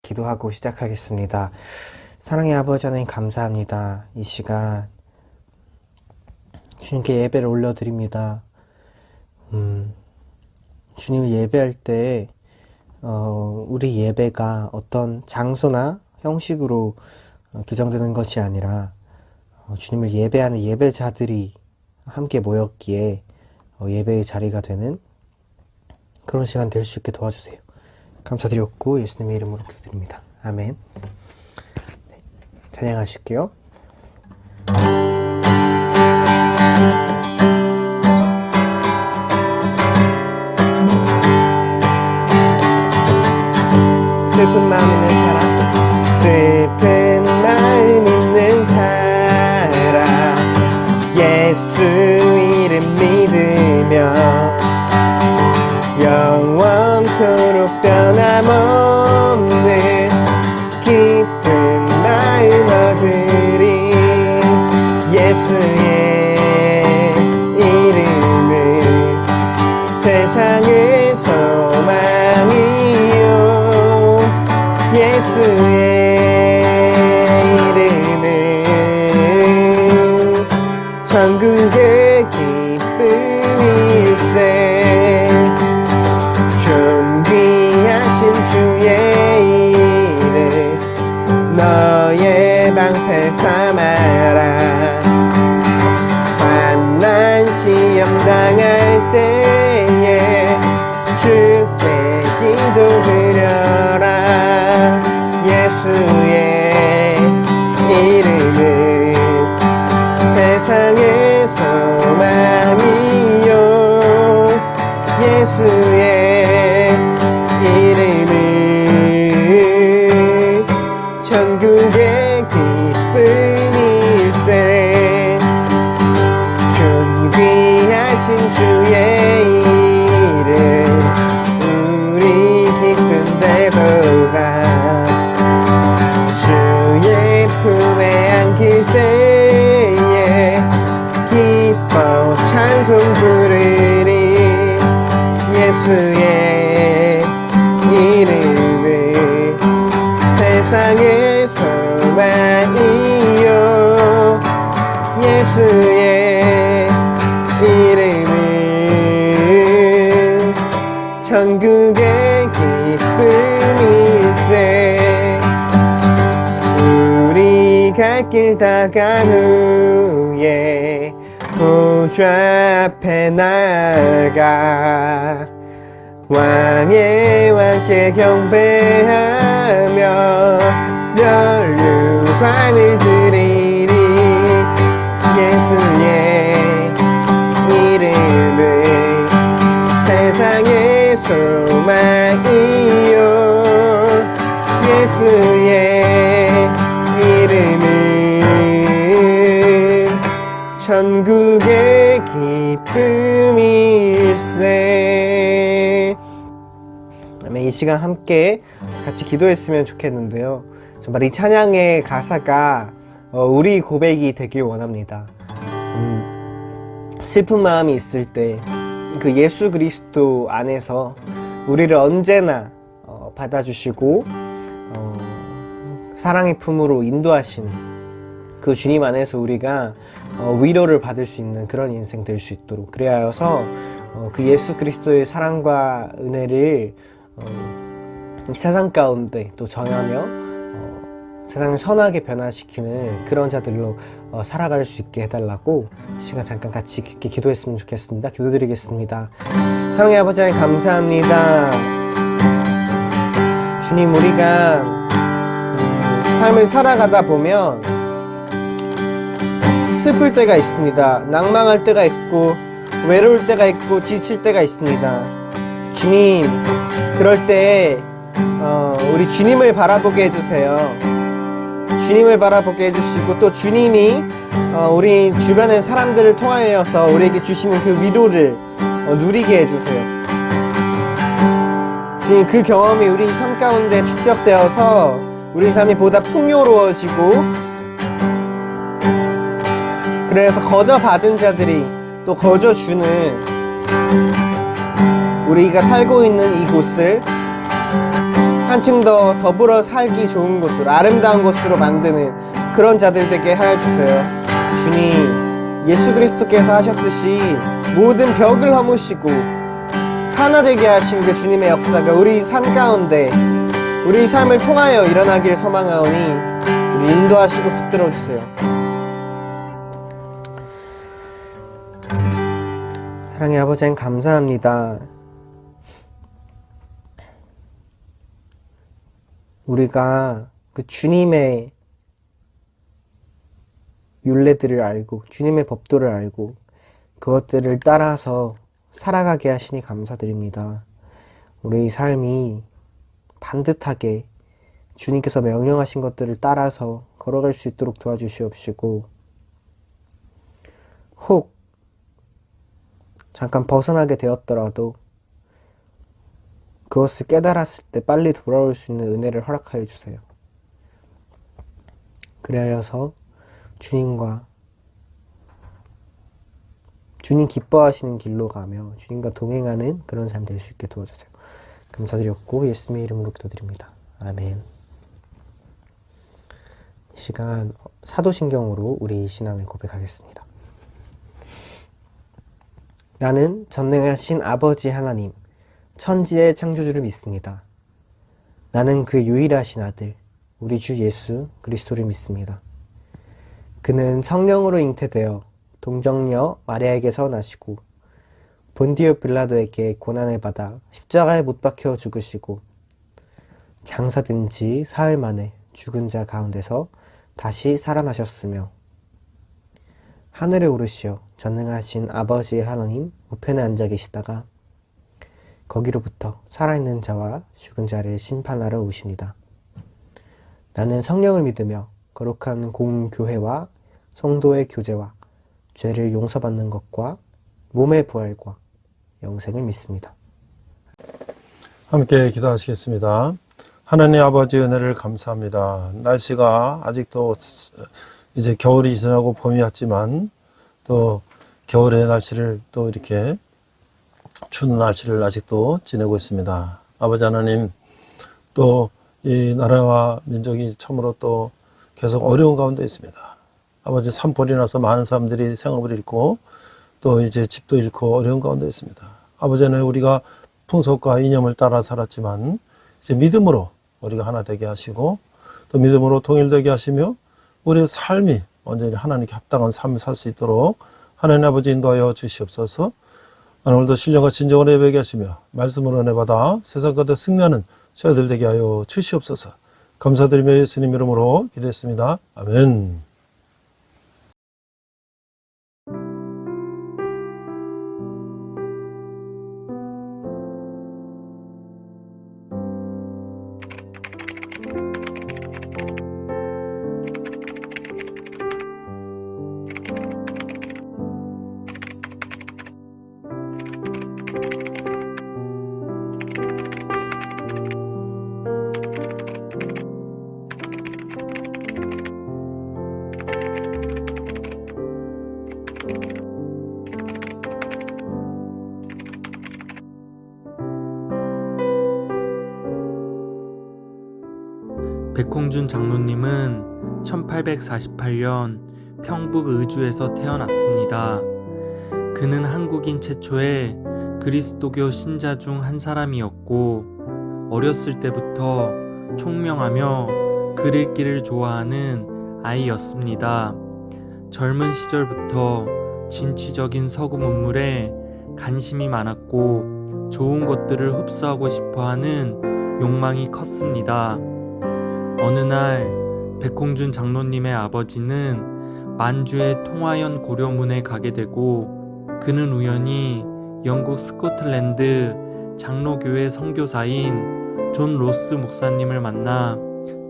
기도하고 시작하겠습니다. 사랑의 아버지 하나님 감사합니다. 이 시간 주님께 예배를 올려드립니다. 주님을 예배할 때 우리 예배가 어떤 장소나 형식으로 규정되는 것이 아니라 주님을 예배하는 예배자들이 함께 모였기에 예배의 자리가 되는 그런 시간 될 수 있게 도와주세요. 감사드렸고 예수님의 이름으로 기도드립니다. 아멘. 네, 찬양하실게요. 슬픈 마음 있는 사람, 슬픈 마음 있는 사람, 예수 이름 믿으며 영원토록 변함없는 깊은 마음 얻으리. 예수의 이름은 세상의 소망이요, 예수의 이름은 천국의 기쁨일세. 존귀하신 주의 이름 너의 방패 삼아라. 환난 시험 당할 때에 주께 기도드려라. 예수의 이름은 세상의 소망이요, 예수의 이름은 천국의 기쁨일세. 존귀하신 주의 이름 우리 기쁜 대도가 주의 품에 안길 때에 기뻐 찬송 부르리. 예수의 이름은 세상의 소망이요, 예수의 이름은 천국의 기쁨일세. 우리 갈 길 다 간 후에 보좌 앞에 나가 왕의 왕께 경배하며 면류관을 드리리. 예수의 이름은 세상의 소망이요, 예수의 이름은 천국의 기쁨일세. 이 시간 함께 같이 기도했으면 좋겠는데요. 정말 이 찬양의 가사가 우리 고백이 되길 원합니다. 슬픈 마음이 있을 때 그 예수 그리스도 안에서 우리를 언제나 받아주시고 사랑의 품으로 인도하시는 그 주님 안에서 우리가 위로를 받을 수 있는 그런 인생 될 수 있도록, 그래야 하여서 그 예수 그리스도의 사랑과 은혜를 이 세상 가운데 또 전하며 세상을 선하게 변화시키는 그런 자들로 살아갈 수 있게 해달라고 시간 잠깐 같이 깊게 기도했으면 좋겠습니다. 기도드리겠습니다. 사랑의 아버지 하나님 감사합니다. 주님, 우리가 삶을 살아가다 보면 슬플 때가 있습니다. 낭망할 때가 있고 외로울 때가 있고 지칠 때가 있습니다. 주님, 그럴 때 우리 주님을 바라보게 해주세요. 주님을 바라보게 해주시고 또 주님이 우리 주변의 사람들을 통하여서 우리에게 주시는 그 위로를 누리게 해주세요. 주님, 그 경험이 우리 삶 가운데 축적되어서 우리 삶이 보다 풍요로워지고, 그래서 거저 받은 자들이 또 거저 주는 우리가 살고 있는 이곳을 한층 더 더불어 살기 좋은 곳으로, 아름다운 곳으로 만드는 그런 자들 되게 하여 주세요. 주님, 예수 그리스도께서 하셨듯이 모든 벽을 허무시고 하나 되게 하신 그 주님의 역사가 우리 삶 가운데, 우리 삶을 통하여 일어나길 소망하오니 우리 인도하시고 붙들어 주세요. 사랑의 아버지 하나님, 감사합니다. 우리가 그 주님의 율례들을 알고 주님의 법도를 알고 그것들을 따라서 살아가게 하시니 감사드립니다. 우리의 삶이 반듯하게 주님께서 명령하신 것들을 따라서 걸어갈 수 있도록 도와주시옵시고, 혹 잠깐 벗어나게 되었더라도 그것을 깨달았을 때 빨리 돌아올 수 있는 은혜를 허락하여 주세요. 그래서 주님과 주님 기뻐하시는 길로 가며 주님과 동행하는 그런 삶 될 수 있게 도와주세요. 감사드렸고 예수님의 이름으로 기도드립니다. 아멘. 이 시간 사도신경으로 우리 신앙을 고백하겠습니다. 나는 전능하신 아버지 하나님, 천지의 창조주를 믿습니다. 나는 그 유일하신 아들, 우리 주 예수 그리스도를 믿습니다. 그는 성령으로 잉태되어 동정녀 마리아에게서 나시고 본디오 빌라도에게 고난을 받아 십자가에 못 박혀 죽으시고 장사된 지 사흘 만에 죽은 자 가운데서 다시 살아나셨으며 하늘에 오르시어 전능하신 아버지 하나님 우편에 앉아 계시다가 거기로부터 살아있는 자와 죽은 자를 심판하러 오십니다. 나는 성령을 믿으며 거룩한 공교회와 성도의 교제와 죄를 용서받는 것과 몸의 부활과 영생을 믿습니다. 함께 기도하시겠습니다. 하나님 아버지 은혜를 감사합니다. 날씨가 아직도 이제 겨울이 지나고 봄이 왔지만 또 겨울의 날씨를 또 이렇게 추운 날씨를 아직도 지내고 있습니다. 아버지 하나님, 또 이 나라와 민족이 참으로 또 계속 어려운 가운데 있습니다. 아버지, 산불이 나서 많은 사람들이 생업을 잃고 또 이제 집도 잃고 어려운 가운데 있습니다. 아버지는 우리가 풍속과 이념을 따라 살았지만 이제 믿음으로 우리가 하나 되게 하시고 또 믿음으로 통일되게 하시며 우리의 삶이 완전히 하나님께 합당한 삶을 살 수 있도록 하나님 아버지 인도하여 주시옵소서. 오늘도 신령과 진정으로 예배하게 하시며 말씀으로 은혜 받아 세상 가운데 승리하는 저희들 되게 하여 주시옵소서. 감사드리며 예수님 이름으로 기도했습니다. 아멘. 백홍준 장로님은 1848년 평북 의주에서 태어났습니다. 그는 한국인 최초의 그리스도교 신자 중 한 사람이었고 어렸을 때부터 총명하며 글 읽기를 좋아하는 아이였습니다. 젊은 시절부터 진취적인 서구 문물에 관심이 많았고 좋은 것들을 흡수하고 싶어하는 욕망이 컸습니다. 어느 날 백홍준 장로님의 아버지는 만주의 통화연 고려문에 가게 되고 그는 우연히 영국 스코틀랜드 장로교회 선교사인 존 로스 목사님을 만나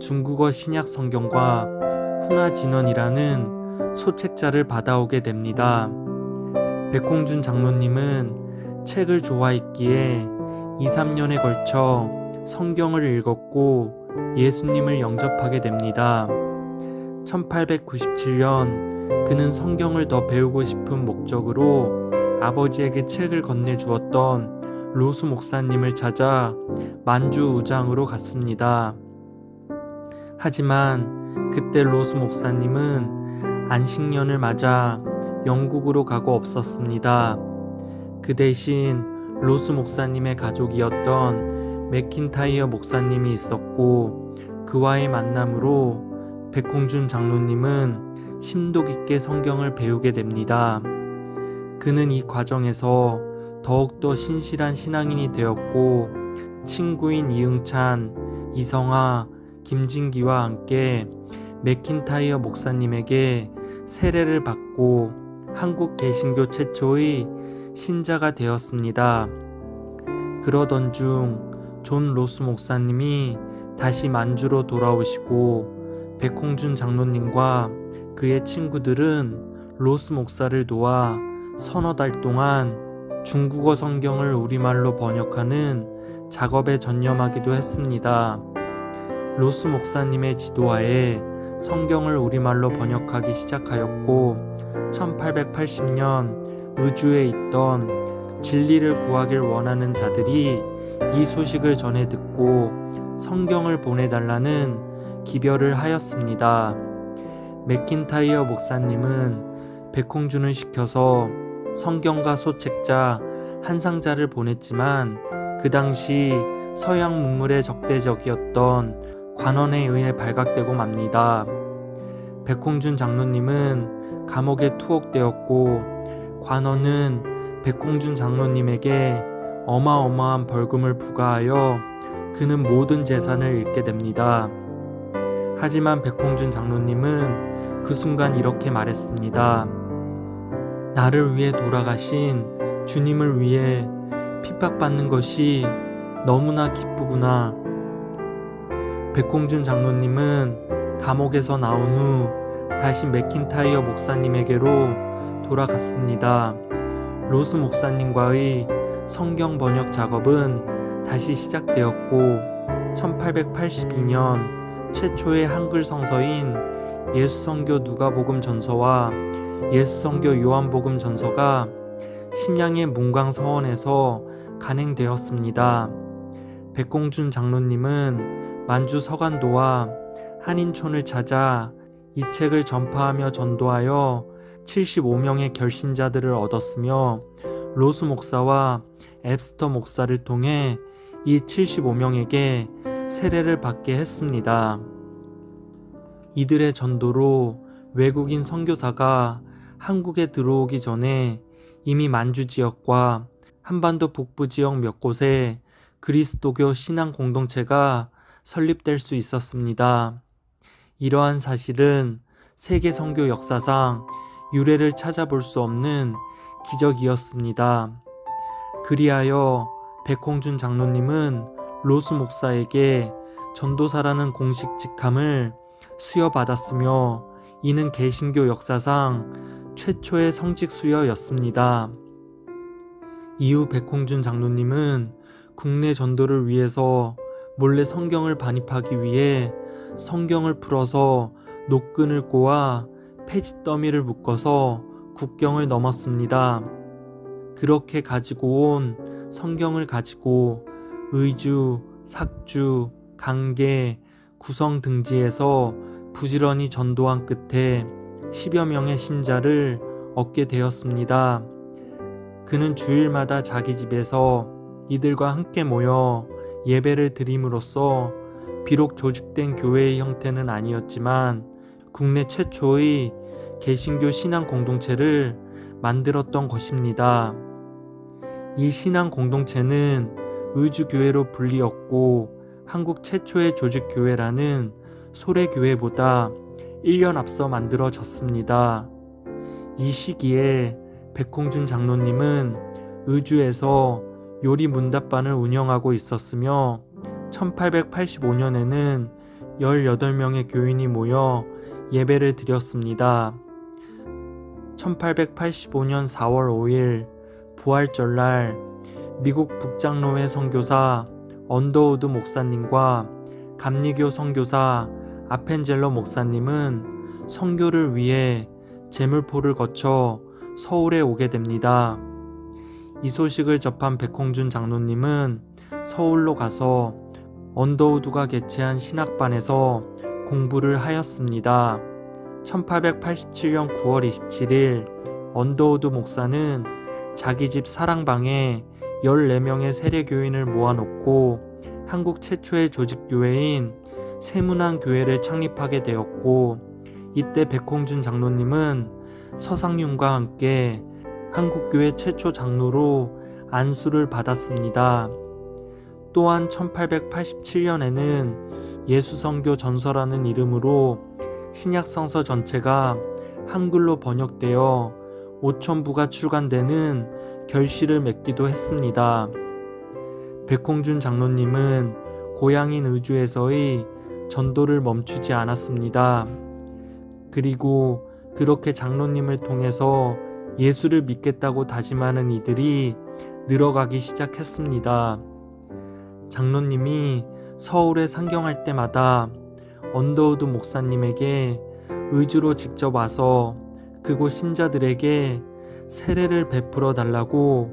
중국어 신약 성경과 훈화진언이라는 소책자를 받아오게 됩니다. 백홍준 장로님은 책을 좋아했기에 2-3년에 걸쳐 성경을 읽었고 예수님을 영접하게 됩니다. 1897년 그는 성경을 더 배우고 싶은 목적으로 아버지에게 책을 건네주었던 로스 목사님을 찾아 만주우장으로 갔습니다. 하지만 그때 로스 목사님은 안식년을 맞아 영국으로 가고 없었습니다. 그 대신 로스 목사님의 가족이었던 맥킨타이어 목사님이 있었고, 그와의 만남으로 백홍준 장로님은 심도 깊게 성경을 배우게 됩니다. 그는 이 과정에서 더욱더 신실한 신앙인이 되었고, 친구인 이응찬, 이성아, 김진기와 함께 맥킨타이어 목사님에게 세례를 받고 한국 개신교 최초의 신자가 되었습니다. 그러던 중 존 로스 목사님이 다시 만주로 돌아오시고, 백홍준 장로님과 그의 친구들은 로스 목사를 도와 서너 달 동안 중국어 성경을 우리말로 번역하는 작업에 전념하기도 했습니다. 로스 목사님의 지도하에 성경을 우리말로 번역하기 시작하였고, 1880년 의주에 있던 진리를 구하길 원하는 자들이 이 소식을 전해 듣고 성경을 보내달라는 기별을 하였습니다. 맥킨타이어 목사님은 백홍준을 시켜서 성경과 소책자 한 상자를 보냈지만, 그 당시 서양 문물에 적대적이었던 관원에 의해 발각되고 맙니다. 백홍준 장로님은 감옥에 투옥되었고, 관원은 백홍준 장로님에게 어마어마한 벌금을 부과하여 그는 모든 재산을 잃게 됩니다. 하지만 백홍준 장로님은 그 순간 이렇게 말했습니다. 나를 위해 돌아가신 주님을 위해 핍박받는 것이 너무나 기쁘구나. 백홍준 장로님은 감옥에서 나온 후 다시 맥킨타이어 목사님에게로 돌아갔습니다. 로스 목사님과의 성경 번역 작업은 다시 시작되었고, 1882년 최초의 한글 성서인 예수성교 누가복음 전서와 예수성교 요한복음 전서가 신양의 문광서원에서 간행되었습니다. 백홍준 장로님은 만주 서간도와 한인촌을 찾아 이 책을 전파하며 전도하여 75명의 결신자들을 얻었으며, 로스 목사와 앱스터 목사를 통해 이 75명에게 세례를 받게 했습니다. 이들의 전도로 외국인 선교사가 한국에 들어오기 전에 이미 만주 지역과 한반도 북부 지역 몇 곳에 그리스도교 신앙 공동체가 설립될 수 있었습니다. 이러한 사실은 세계 선교 역사상 유례를 찾아볼 수 없는 기적이었습니다. 그리하여 백홍준 장로님은 로스 목사에게 전도사라는 공식 직함을 수여받았으며, 이는 개신교 역사상 최초의 성직 수여였습니다. 이후 백홍준 장로님은 국내 전도를 위해서 몰래 성경을 반입하기 위해 성경을 풀어서 노끈을 꼬아 폐지 더미를 묶어서 국경을 넘었습니다. 그렇게 가지고 온 성경을 가지고 의주, 삭주, 강계, 구성 등지에서 부지런히 전도한 끝에 10여 명의 신자를 얻게 되었습니다. 그는 주일마다 자기 집에서 이들과 함께 모여 예배를 드림으로써 비록 조직된 교회의 형태는 아니었지만 국내 최초의 개신교 신앙 공동체를 만들었던 것입니다. 이 신앙 공동체는 의주교회로 불리었고, 한국 최초의 조직교회라는 소래교회보다 1년 앞서 만들어졌습니다. 이 시기에 백홍준 장로님은 의주에서 요리 문답반을 운영하고 있었으며, 1885년에는 18명의 교인이 모여 예배를 드렸습니다. 1885년 4월 5일 부활절날 미국 북장로회 선교사 언더우드 목사님과 감리교 선교사 아펜젤러 목사님은 선교를 위해 제물포를 거쳐 서울에 오게 됩니다. 이 소식을 접한 백홍준 장로님은 서울로 가서 언더우드가 개최한 신학반에서 공부를 하였습니다. 1887년 9월 27일 언더우드 목사는 자기 집 사랑방에 14명의 세례교인을 모아놓고 한국 최초의 조직교회인 세문안교회를 창립하게 되었고, 이때 백홍준 장로님은 서상윤과 함께 한국교회 최초 장로로 안수를 받았습니다. 또한 1887년에는 예수선교 전서라는 이름으로 신약성서 전체가 한글로 번역되어 5,000부가 출간되는 결실을 맺기도 했습니다. 백홍준 장로님은 고향인 의주에서의 전도를 멈추지 않았습니다. 그리고 그렇게 장로님을 통해서 예수를 믿겠다고 다짐하는 이들이 늘어가기 시작했습니다. 장로님이 서울에 상경할 때마다 언더우드 목사님에게 의주로 직접 와서 그곳 신자들에게 세례를 베풀어 달라고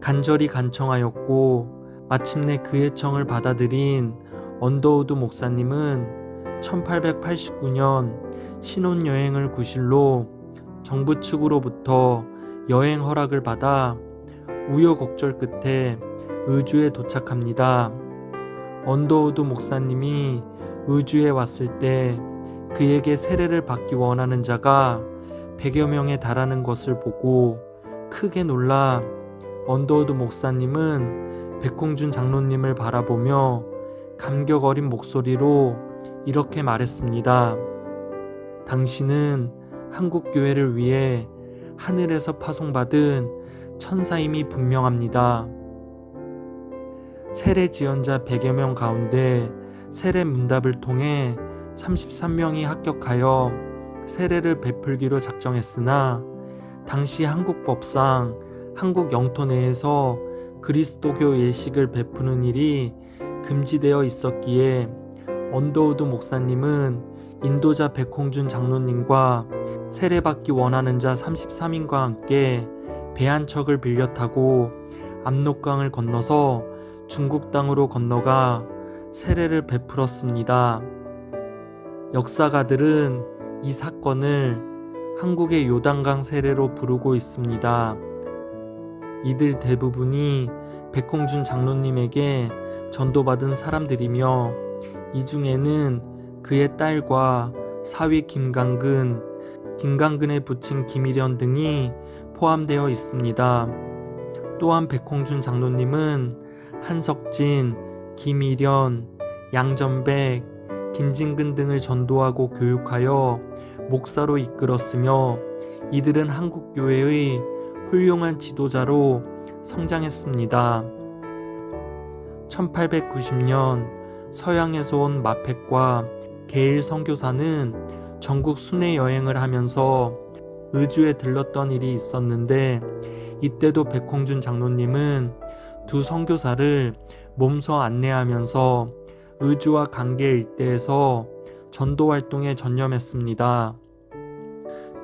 간절히 간청하였고, 마침내 그의 청을 받아들인 언더우드 목사님은 1889년 신혼여행을 구실로 정부 측으로부터 여행 허락을 받아 우여곡절 끝에 의주에 도착합니다. 언더우드 목사님이 의주에 왔을 때 그에게 세례를 받기 원하는 자가 100여 명에 달하는 것을 보고 크게 놀라 언더우드 목사님은 백홍준 장로님을 바라보며 감격 어린 목소리로 이렇게 말했습니다. 당신은 한국교회를 위해 하늘에서 파송받은 천사임이 분명합니다. 세례 지원자 100여 명 가운데 세례 문답을 통해 33명이 합격하여 세례를 베풀기로 작정했으나, 당시 한국법상 한국 영토 내에서 그리스도교 예식을 베푸는 일이 금지되어 있었기에 언더우드 목사님은 인도자 백홍준 장로님과 세례받기 원하는 자 33인과 함께 배 한 척을 빌려 타고 압록강을 건너서 중국 땅으로 건너가 세례를 베풀었습니다. 역사가들은 이 사건을 한국의 요단강 세례로 부르고 있습니다. 이들 대부분이 백홍준 장로님에게 전도받은 사람들이며, 이 중에는 그의 딸과 사위 김강근의 부친 김일현 등이 포함되어 있습니다. 또한 백홍준 장로님은 한석진, 김일현, 양전백, 김진근 등을 전도하고 교육하여 목사로 이끌었으며, 이들은 한국교회의 훌륭한 지도자로 성장했습니다. 1890년 서양에서 온 마펙과 게일 선교사는 전국 순회 여행을 하면서 의주에 들렀던 일이 있었는데, 이때도 백홍준 장로님은 두 선교사를 몸소 안내하면서 의주와 강계 일대에서 전도 활동에 전념했습니다.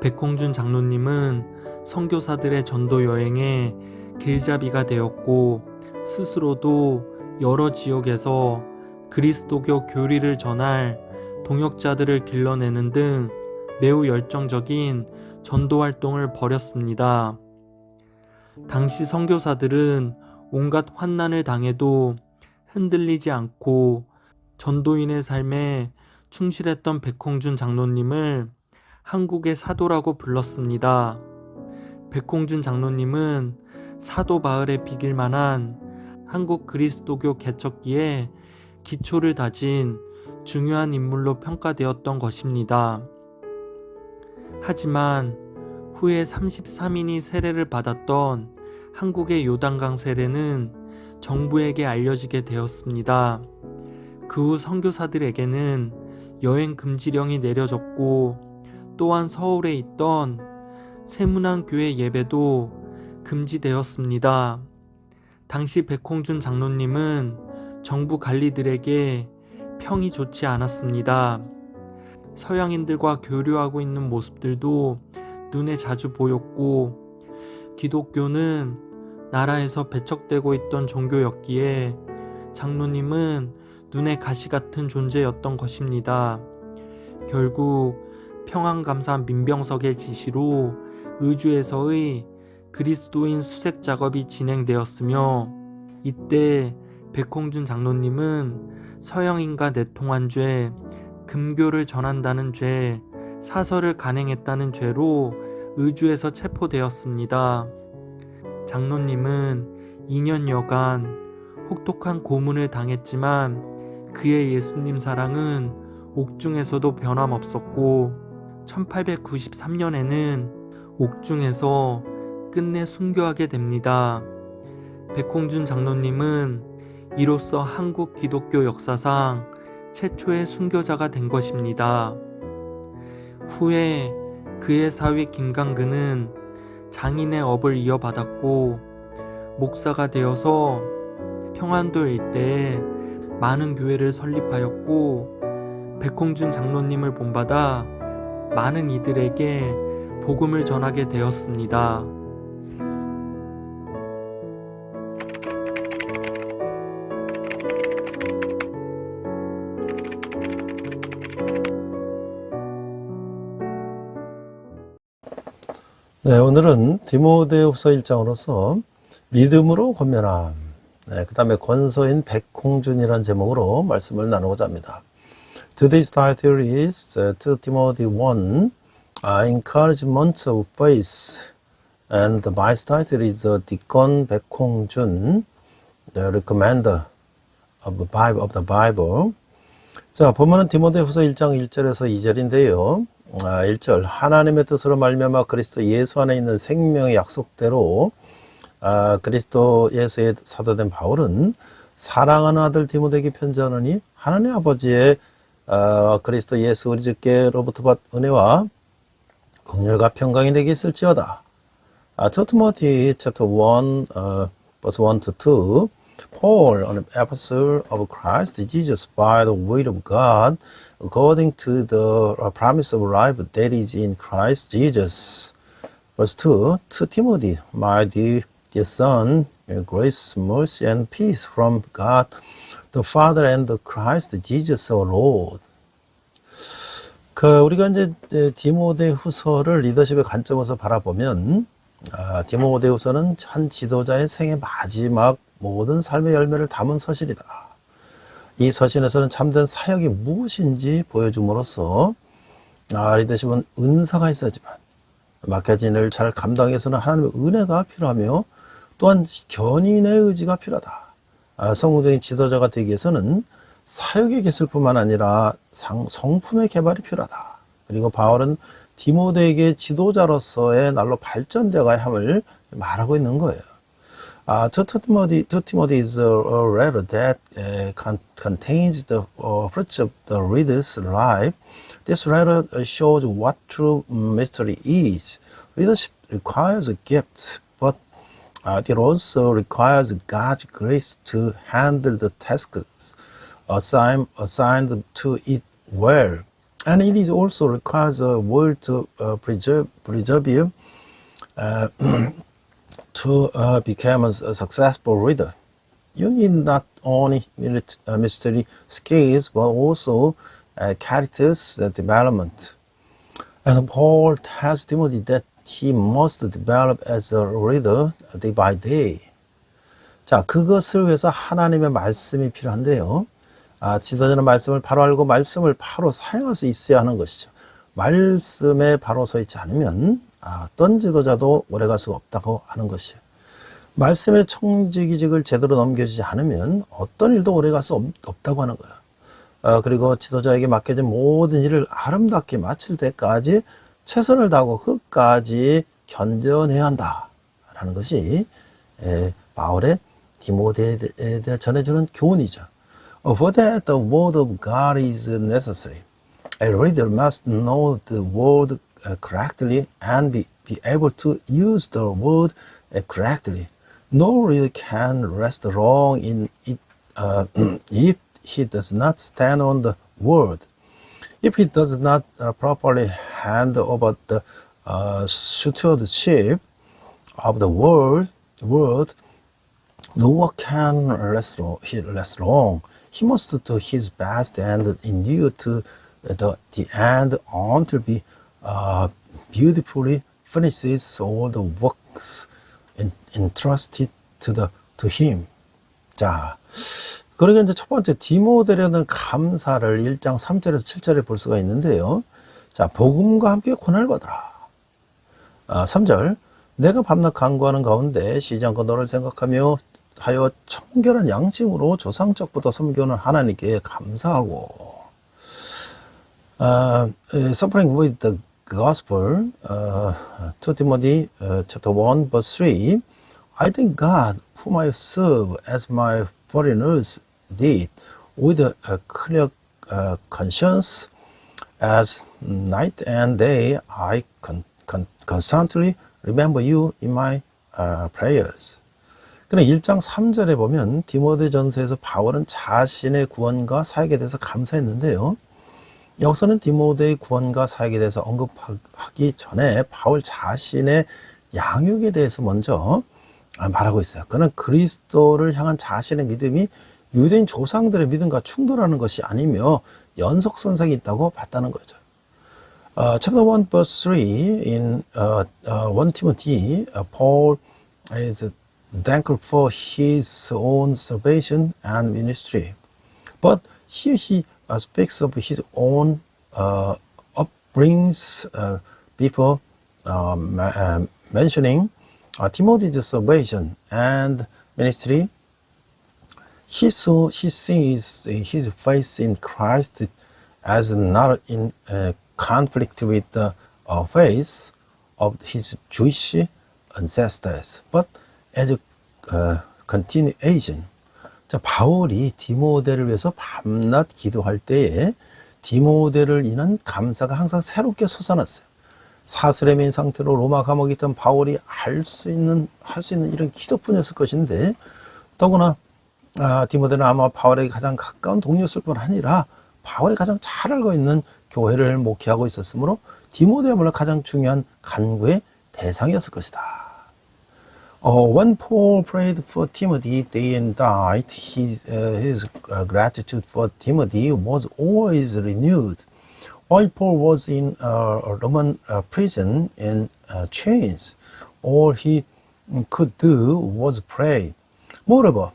백홍준 장로님은 선교사들의 전도 여행에 길잡이가 되었고, 스스로도 여러 지역에서 그리스도교 교리를 전할 동역자들을 길러내는 등 매우 열정적인 전도 활동을 벌였습니다. 당시 선교사들은 온갖 환난을 당해도 흔들리지 않고 전도인의 삶에 충실했던 백홍준 장로님을 한국의 사도라고 불렀습니다. 백홍준 장로님은 사도 바울에 비길 만한 한국 그리스도교 개척기에 기초를 다진 중요한 인물로 평가되었던 것입니다. 하지만 후에 33인이 세례를 받았던 한국의 요단강 세례는 정부에게 알려지게 되었습니다. 그 후 선교사들에게는 여행 금지령이 내려졌고, 또한 서울에 있던 세문안교회 예배도 금지되었습니다. 당시 백홍준 장로님은 정부 관리들에게 평이 좋지 않았습니다. 서양인들과 교류하고 있는 모습들도 눈에 자주 보였고, 기독교는 나라에서 배척되고 있던 종교였기에 장로님은 눈에 가시 같은 존재였던 것입니다. 결국 평안감사 민병석의 지시로 의주에서의 그리스도인 수색 작업이 진행되었으며, 이때 백홍준 장로님은 서영인과 내통한 죄, 금교를 전한다는 죄, 사설을 간행했다는 죄로 의주에서 체포되었습니다. 장로님은 2년여간 혹독한 고문을 당했지만 그의 예수님 사랑은 옥중에서도 변함없었고, 1893년에는 옥중에서 끝내 순교하게 됩니다. 백홍준 장로님은 이로써 한국 기독교 역사상 최초의 순교자가 된 것입니다. 후에 그의 사위 김강근은 장인의 업을 이어받았고 목사가 되어서 평안도 일대에 많은 교회를 설립하였고, 백홍준 장로님을 본받아 많은 이들에게 복음을 전하게 되었습니다. 네, 오늘은 디모데후서 1장으로서 믿음으로 권면함, 그 다음에 권서인 백홍준이라는 제목으로 말씀을 나누고자 합니다. Today's title is 2 Timothy 1, Encouragement of Faith, and my title is Deacon 백홍준, the recommender of the Bible. 자, 본문은 디모데후서 1장 1절에서 2절인데요. 1절, 하나님의 뜻으로 말미암아 그리스도 예수 안에 있는 생명의 약속대로 그리스도 예수의 사도된 바울은 사랑하는 아들 디모데에게 편지하노니 하나님 아버지의 그리스도 예수 우리 주께로부터 받은 은혜와 긍휼과 평강이 내게 있을지어다. 2 Timothy chapter 1 verse 1 to 2, Paul, an apostle of Christ Jesus by the will of God, according to the promise of life that is in Christ Jesus. Verse 2, to Timothy, my dear son, grace, mercy, and peace from God, the Father and the Christ Jesus our Lord. 우리가 이제 디모데후서를 리더십의 관점에서 바라보면, 디모데후서는 한 지도자의 생애 마지막 모든 삶의 열매를 담은 서신이다. 이 서신에서는 참된 사역이 무엇인지 보여줌으로써 리더십은 은사가 있어야지만 맡겨진 일을 잘 감당하기 위해서는 하나님의 은혜가 필요하며 또한 견인의 의지가 필요하다. 성공적인 지도자가 되기 위해서는 사역의 기술뿐만 아니라 성품의 개발이 필요하다. 그리고 바울은 디모데에게 지도자로서의 날로 발전되어가야 함을 말하고 있는 거예요. 2 Timothy is a letter that contains the fruits of the reader's life. This letter shows what true mystery is. Leadership requires a gift, but it also requires God's grace to handle the tasks assigned to it well. And it is also requires a will to persevere to become a successful reader. You need not only military skills, but also characters development. And Paul tells Timothy that he must develop as a reader day by day. 자, 그것을 위해서 하나님의 말씀이 필요한데요. 지도자는 말씀을 바로 알고 말씀을 바로 사용할 수 있어야 하는 것이죠. 말씀에 바로 서 있지 않으면 어떤 지도자도 오래갈 수가 없다고 하는 것이에요. 말씀의 청지기직을 제대로 넘겨주지 않으면 어떤 일도 오래갈 수 없다고 하는 거예요. 그리고 지도자에게 맡겨진 모든 일을 아름답게 마칠 때까지 최선을 다하고 끝까지 견뎌내야 한다라는 것이 바울의 디모데에 대해 전해주는 교훈이죠. For that the word of God is necessary. A reader must know the word correctly and be able to use the word correctly. No reader can rest long in it if he does not stand on the word. If he does not properly hand over the stewardship of the word, no work can last long. He must do his best and endure to the end until he beautifully finishes all the works entrusted to him. 자, 그러게 이제 첫 번째 디모데라는 감사를 1장 3절에서 7절에 볼 수가 있는데요. 자, 복음과 함께 고난을 받으라. 3절, 내가 밤낮 간구하는 가운데 쉬지 않고 너를 생각하며 하여 청결한 양심으로 조상적부터 섬겨오는 하나님께 감사하고, suffering with the gospel, 2 Timothy chapter 1 verse 3, I thank God whom I serve as my foreigners did, with a clear conscience, as night and day I constantly remember you in my prayers. 그럼 1장 3절에 보면 디모데전서에서 바울은 자신의 구원과 사역에 대해서 감사했는데요. 여기서는 디모데의 구원과 사역에 대해서 언급하기 전에 바울 자신의 양육에 대해서 먼저 말하고 있어요. 그는 그리스도를 향한 자신의 믿음이 유대인 조상들의 믿음과 충돌하는 것이 아니며 연속선상이 있다고 봤다는 거죠. Chapter 1 verse 3 in 1 Timothy, Paul is thankful for his own salvation and ministry. But here he speaks of his own upbringings before mentioning Timothy's salvation and ministry. He sees his faith in Christ as not in conflict with the faith of his Jewish ancestors, but as a continuation. 자, 바울이 디모데를 위해서 밤낮 기도할 때에 디모데를 인한 감사가 항상 새롭게 솟아났어요. 사슬에 맨 상태로 로마 감옥에 있던 바울이 할 수 있는 이런 기도뿐이었을 것인데, 더구나 디모데는 아마 바울에게 가장 가까운 동료였을 뿐 아니라 바울이 가장 잘 알고 있는 교회를 목회하고 있었으므로 디모데야말로 가장 중요한 간구의 대상이었을 것이다. When Paul prayed for Timothy day and night, his gratitude for Timothy was always renewed. While Paul was in a Roman prison in chains, all he could do was pray. Moreover,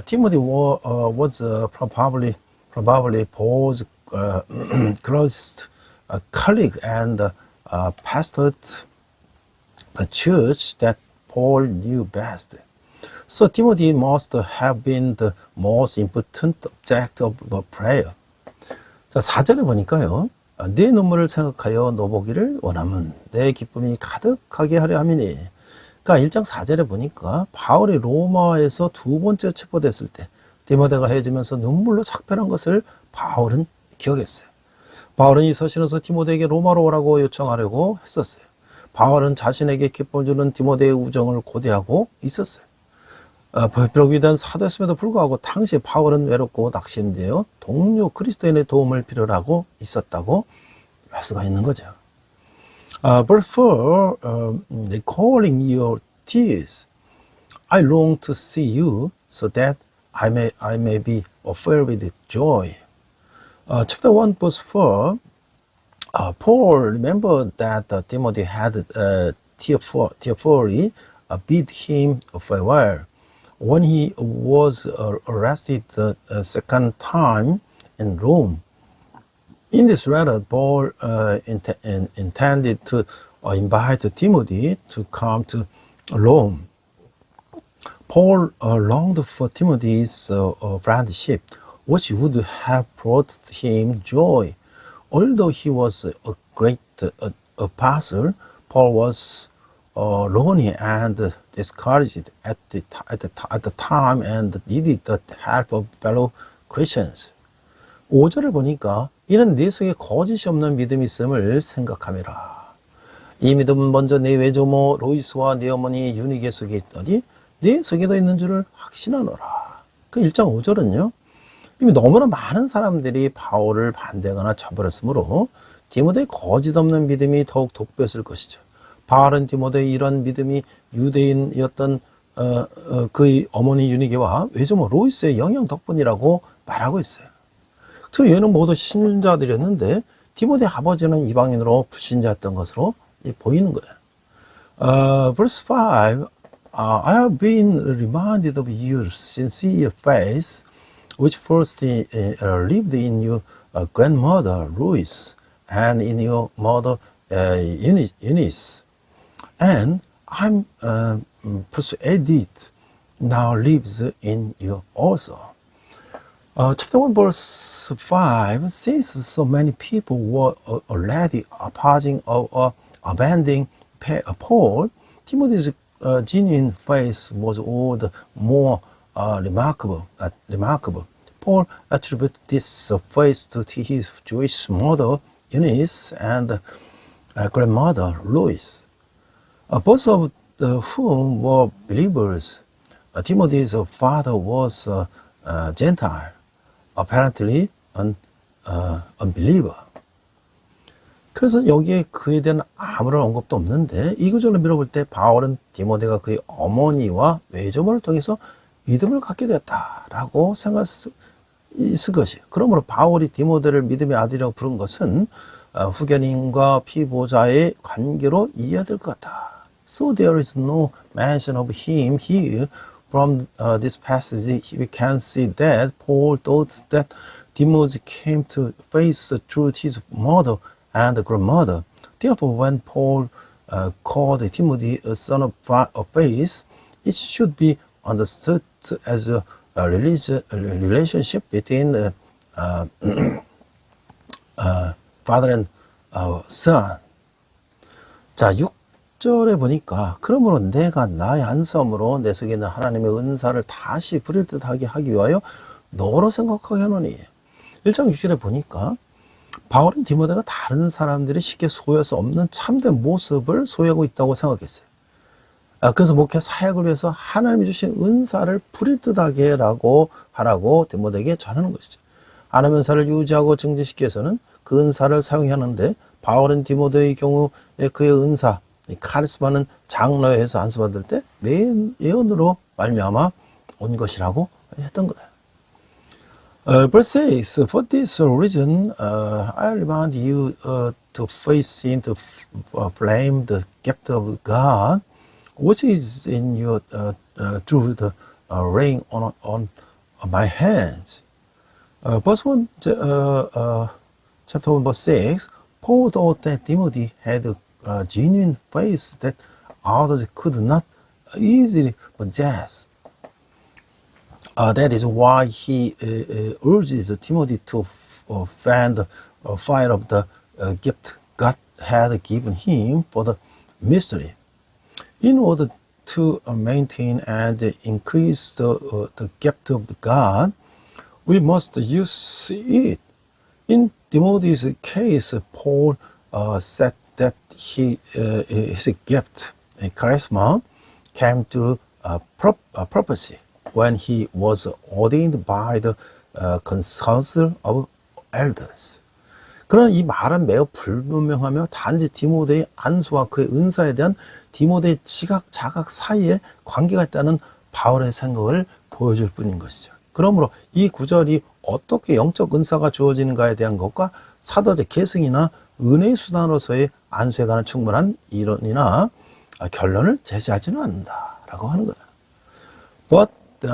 Timothy was probably Paul's close colleague and pastored the church that Paul knew best. So Timothy must have been the most important object of prayer. 자, 4절에 보니까요. 내 눈물을 생각하여 너 보기를 원하면 내 기쁨이 가득하게 하려 함이니. 그러니까 1장 4절에 보니까 바울이 로마에서 두 번째 체포됐을 때 디모데가 헤어지면서 눈물로 작별한 것을 바울은 기억했어요. 바울은 이 서신에서 디모데에게 로마로 오라고 요청하려고 했었어요. 바울은 자신에게 기쁨을 주는 디모데의 우정을 고대하고 있었어요. 비록 위대한 사도였음에도 불구하고 당시 바울은 외롭고 낙심되어 동료 그리스도인의 도움을 필요로 하고 있었다고 할 수가 있는 거죠. But for recalling your tears, I long to see you so that I may be filled with joy. Chapter 1 verse 4, Paul remembered that Timothy had tearfully bid him farewell when he was arrested the second time in Rome. In this letter, Paul intended to invite Timothy to come to Rome. Paul longed for Timothy's friendship, which would have brought him joy. Although he was a great apostle, Paul was lonely and discouraged at the time and needed the help of fellow Christians. 5절을 보니까 이는 네 속에 거짓이 없는 믿음이 있음을 생각함이라. 이 믿음은 먼저 네 외조모 로이스와 네 어머니 유니게 속에 있더니 네 속에도 있는 줄을 확신하노라. 그 1장 5절은요. 이미 너무나 많은 사람들이 바울을 반대하거나 쳐버렸으므로 디모데의 거짓 없는 믿음이 더욱 돋보였을 것이죠. 바울은 디모데의 이런 믿음이 유대인이었던 그의 어머니 유니게와 외조모 로이스의 영향 덕분이라고 말하고 있어요. 그 얘는 모두 신자들이었는데 디모데 아버지는 이방인으로 불신자였던 것으로 보이는 거예요. Verse 5, I have been reminded of your sincere faith, which first lived in your grandmother Lois and in your mother Eunice, and I'm persuaded now lives in you also. Chapter 1 verse 5, since so many people were already opposing or abandoning Paul, Timothy's genuine faith was all the more remarkable. Paul attributed this faith to his Jewish mother Eunice and grandmother Lois, both of whom were believers. Timothy's father was Gentile, apparently an unbeliever. 그래서 여기에 그에 대한 아무런 언급도 없는데 이 구절을 밀어볼 때 바울은 디모데가 그의 어머니와 외조모를 통해서 믿음을 갖게 되었다라고 생각할 수 있을 것이에요. 그러므로 바울이 디모데를 믿음의 아들이라고 부른 것은 후견인과 피보자의 관계로 이해해야 될 것 같다. So there is no mention of him here. From this passage we can see that Paul thought that Timothy came to faith through his mother and grandmother. Therefore, when Paul called Timothy a son of faith, it should be understood as a relationship between father and son. 자, 6절에 보니까 그러므로 내가 나의 안수함으로 내 속에 있는 하나님의 은사를 다시 부릴듯하게 하기 위하여 너로 생각하게 하노니. 1장 6절에 보니까 바울은 디모데가 다른 사람들이 쉽게 소유할 수 없는 참된 모습을 소유하고 있다고 생각했어요. 그래서 목회 사역을 위해서 하나님이 주신 은사를 부릴듯하게 하라고 디모데에게 전하는 것이죠. 하나님의 은사를 유지하고 증진시키기 위해서는 그 은사를 사용해야 하는데 바울은 디모데의 경우에 그의 은사, 카리스마는 장로회에서 안수받을 때 예언으로 말미암아 온 것이라고 했던 거예요. Verse 6, for this reason, I remind you to face into flame the gift of God, which is in you through the ring on my hands. Verse 1, chapter 1, verse 6, Paul thought that Timothy had a genuine faith that others could not easily possess. That is why he urges Timothy to fan the fire of the gift God had given him for the mystery. In order to maintain and increase the gift of God, we must use it. In Timothy's case, Paul said that his gift, charisma, came through prophecy when he was ordained by the council of elders. 그러나 이 말은 매우 불분명하며 단지 디모데의 안수와 그의 은사에 대한 디모데의 지각, 자각 사이에 관계가 있다는 바울의 생각을 보여줄 뿐인 것이죠. 그러므로 이 구절이 어떻게 영적 은사가 주어지는가에 대한 것과 사도적 계승이나 은혜의 수단으로서의 안수에 관한 충분한 이론이나 결론을 제시하지는 않는다라고 하는 거예요. But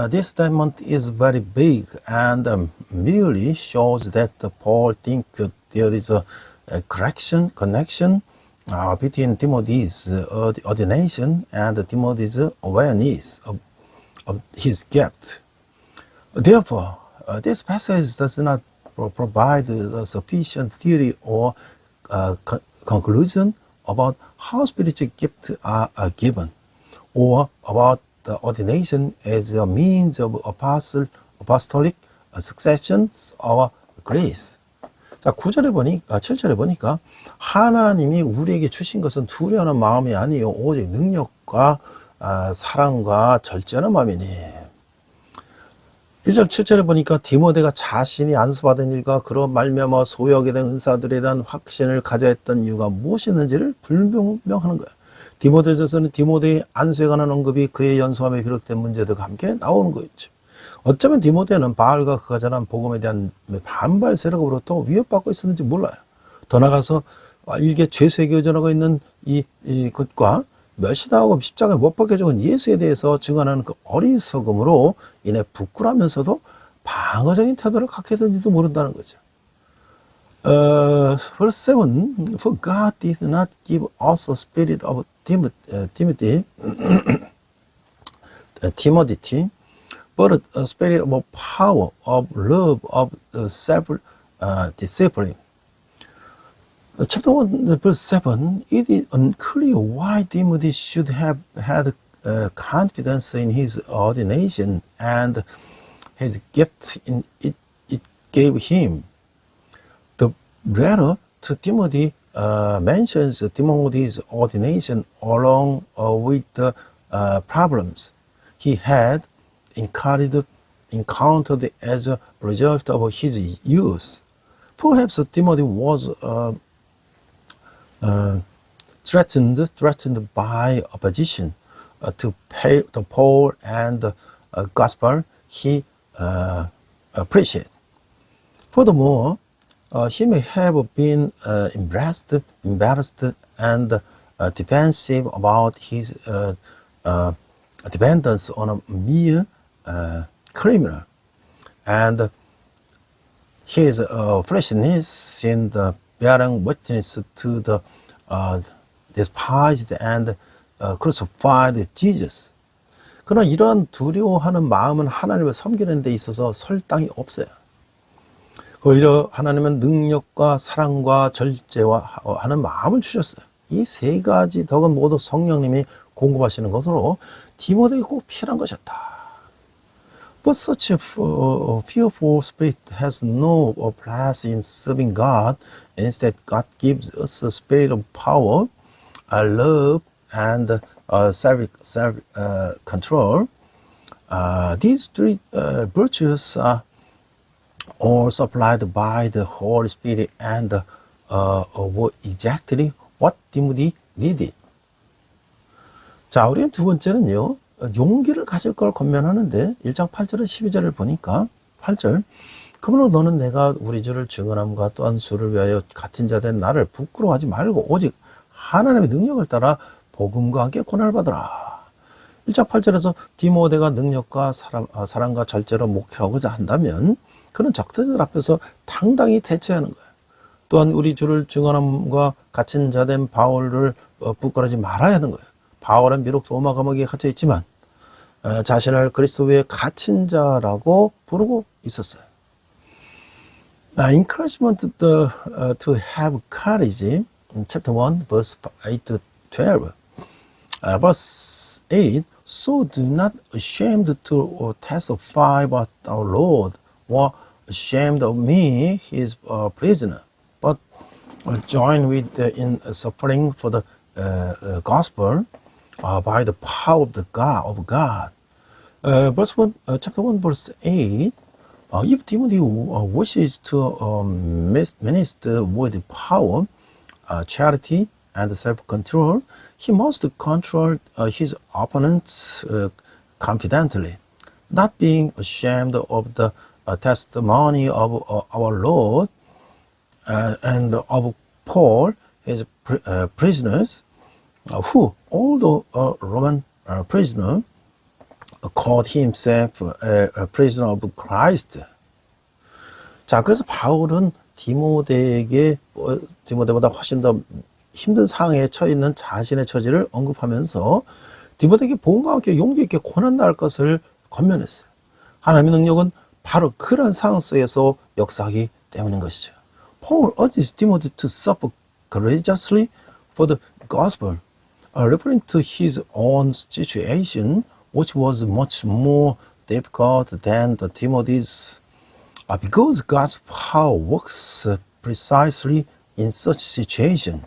this statement is very big and merely shows that Paul thinks there is a connection between Timothy's ordination and Timothy's awareness of his gift. Therefore, this passage does not provide a sufficient theory or conclusion about how spiritual gifts are given, or about the ordination as a means of apostolic succession or grace. 자, 7절에 보니까 하나님이 우리에게 주신 것은 두려워하는 마음이 아니요 오직 능력과 사랑과 절제하는 마음이니. 1절 7절에 보니까 디모데가 자신이 안수받은 일과 그로 말미암아 소유하게 된 은사들에 대한 확신을 가져야 했던 이유가 무엇이었는지를 불명하는 거예요. 디모데전서는 디모데의 안수에 관한 언급이 그의 연소함에 비롯된 문제들과 함께 나오는 거였죠. 어쩌면 디모데는 바알과 그가 전한 복음에 대한 반발 세력으로부터 위협받고 있었는지 몰라요. 더 나아가서 일개 죄수에 교전하고 있는 것과 멸시당하고 십자가에 못 박혀 죽은 예수에 대해서 증언하는 그 어리석음으로 인해 부끄러우면서도 방어적인 태도를 갖게 된지도 모른다는 거죠. Verse 7, For God did not give us a spirit of timidity, but a spirit of power, of love, of self-discipline. Chapter 1, verse 7, it is unclear why Timothy should have had confidence in his ordination and his gift it gave him. The letter to Timothy mentions Timothy's ordination along with the problems he had encountered as a result of his youth. Perhaps Timothy was threatened by opposition to Paul and the gospel he preached. Furthermore, he may have been embarrassed and defensive about his dependence on a mere criminal, and his freshness in the bearing witness to the despised and crucified Jesus. 그러나 이러한 두려워하는 마음은 하나님을 섬기는 데 있어서 설당이 없어요. 오히려 하나님은 능력과 사랑과 절제와 하는 마음을 주셨어요. 이 세 가지 덕은 모두 성령님이 공급하시는 것으로 디모데에게 꼭 필요한 것이었다. But such a fearful spirit has no place in serving God. Instead, God gives us a spirit of power, love, and self-control. These three virtues are all supplied by the Holy Spirit and were exactly what Timothy needed. 자, 우리는 두 번째는요, 용기를 가질 걸 권면하는데 1장 8절과 12절을 보니까 8절, 그러므로 너는 내가 우리 주를 증언함과 또한 주를 위하여 같은 자 된 나를 부끄러워하지 말고 오직 하나님의 능력을 따라 복음과 함께 고난을 받으라. 1장 8절에서 디모데가 능력과 사랑과 절제로 목회하고자 한다면 그는 적대들 앞에서 당당히 대처하는 거예요. 또한 우리 주를 증언함과 갇힌 자 된 바울을 부끄러워하지 말아야 하는 거예요. 바울은 비록 로마 감옥에 갇혀 있지만 자신을 그리스도의 갇힌 자라고 부르고 있었어요. Encouragement to have courage, chapter 1, verse 8 to 12. Verse 8, So do not ashamed to testify about our Lord, or ashamed of me, his prisoner, but join with in suffering for the gospel by the power of God. Verse 1, chapter 1, verse 8. If Timothy wishes to minister with power, charity, and self-control, he must control his opponents confidently, not being ashamed of the testimony of our Lord and of Paul, his prisoners, who, although a Roman prisoner, called himself a prisoner of Christ. 자, 그래서 바울은 디모데보다 훨씬 더 힘든 상황에 처해 있는 자신의 처지를 언급하면서 디모데에게 복음과 함께 용기 있게 고난 당할 것을 권면했어요. 하나님의 능력은 바로 그런 상황 속에서 역사하기 때문인 것이죠. Paul urges Timothy to suffer courageously for the gospel, referring to his own situation, which was much more difficult than the Timothy's, because God's power works precisely in such situation.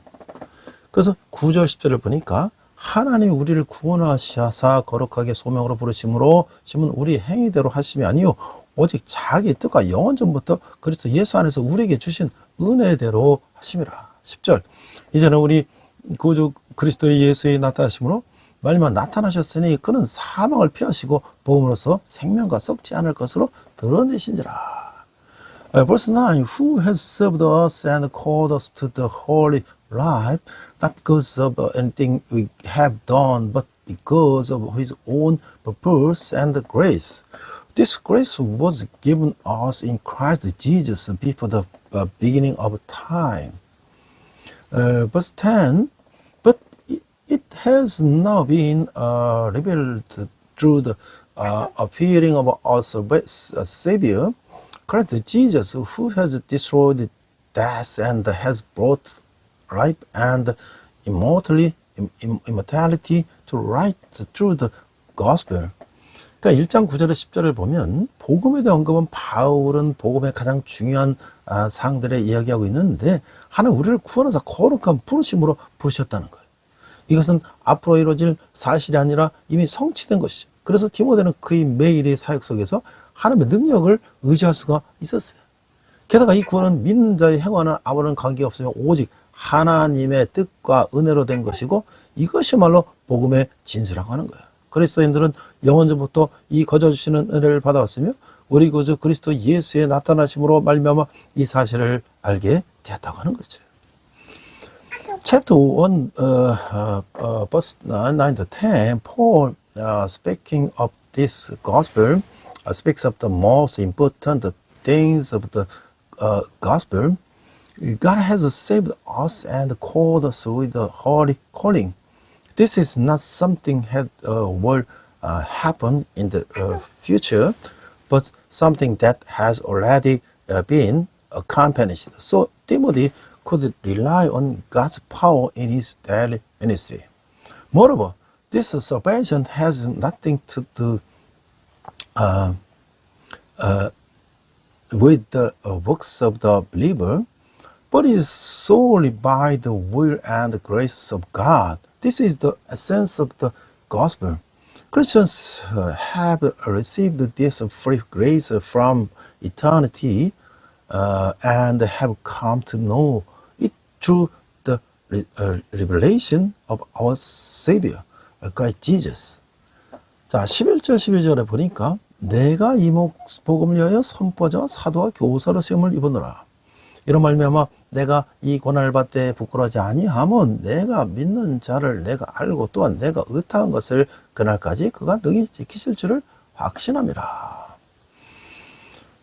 그래서 9절 10절을 보니까 하나님이 우리를 구원하시사 거룩하게 소명으로 부르심으로 심은 우리 행위대로 하심이 아니요 오직 자기 뜻과 영원 전부터 그리스도 예수 안에서 우리에게 주신 은혜대로 하심이라. 10절, 이제는 우리 구주 그리스도의 예수의 나타나심으로 말미암아 나타나셨으니 그는 사망을 피하시고 복음으로써 생명과 썩지 않을 것으로 드러내신지라. Verse 9, who has served us and called us to the holy life, not because of anything we have done, but because of his own purpose and grace. This grace was given us in Christ Jesus before the beginning of time. Verse 10, but it has now been revealed through the appearing of our Savior, Christ Jesus, who has destroyed death and has brought life and immortality to light through the gospel. 그러니까 1장 9절에 10절을 보면 복음에 대한 언급은 바울은 복음의 가장 중요한 사항들에 이야기하고 있는데 하나님 우리를 구원하사 거룩한 부르심으로 부르셨다는 거예요. 이것은 앞으로 이루어질 사실이 아니라 이미 성취된 것이죠. 그래서 디모데는 그의 매일의 사역 속에서 하나님의 능력을 의지할 수가 있었어요. 게다가 이 구원은 믿는 자의 행하는 아무런 관계없으며 오직 하나님의 뜻과 은혜로 된 것이고 이것이말로 복음의 진수라고 하는 거예요. 그리스도인들은 영원전부터 이 거저주시는 은혜를 받아왔으며 우리 구주 그리스도 예수의 나타나심으로 말미암아 이 사실을 알게 되었다고 하는 거죠. Chapter 1, verse 9 to 10, Paul speaking of this gospel speaks of the most important things of the gospel. God has saved us and called us with the holy calling. This is not something that will happen in the future, but something that has already been accomplished. So Timothy could rely on God's power in his daily ministry. Moreover, this salvation has nothing to do with the works of the believer, but is solely by the will and grace of God. This is the essence of the gospel. Christians have received this free grace from eternity and have come to know it through the revelation of our Savior, Christ Jesus. 자, 11절, 12절에 보니까 내가 이 복음을 위하여 선포자와 사도와 교사로 세움을 입었노라. 이런 말미암아 내가 이 고난을 받되 부끄러워하지 아니하면 내가 믿는 자를 내가 알고 또한 내가 의탁한 것을 그날까지 그가 능히 지키실 줄을 확신함이라.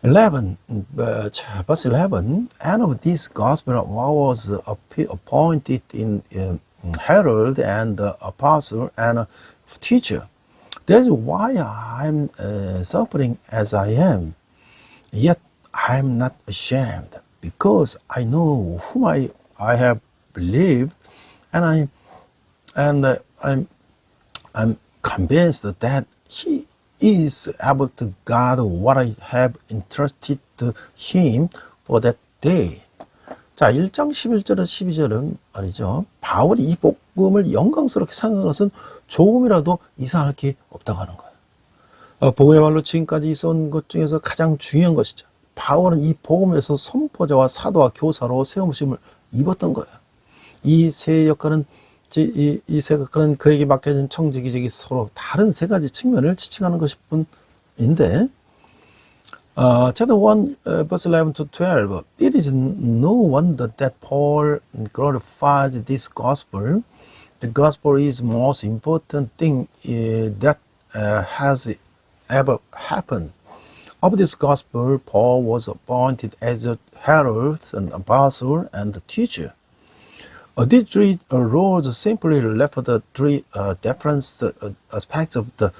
11, verse 11, and of this gospel I was appointed in herald and apostle and teacher. That's why I'm suffering as I am. Yet I'm not ashamed, because I know whom I have believed, and I'm convinced that He is able to guard what I have entrusted to Him for that day. 자, 1장 11절에 12절은 말이죠. 바울이 이 복음을 영광스럽게 생각하는 것은 조금이라도 이상할 게 없다고 하는 거예요. 복음의말로 지금까지 있어온 것 중에서 가장 중요한 것이죠. 바울은 이 복음에서 선포자와 사도와 교사로 세움을 입었던 거예요. 이 세 역할은 이 세 역할은 그에게 맡겨진 청지기적이 서로 다른 세 가지 측면을 지칭하는 것일 뿐인데, chapter 1, verse 11 to 12, it is no wonder that Paul glorifies this gospel. The gospel is the most important thing that has ever happened. Of this gospel, Paul was appointed as a herald, an apostle, and a teacher. These three roles simply reflect the three different aspects of the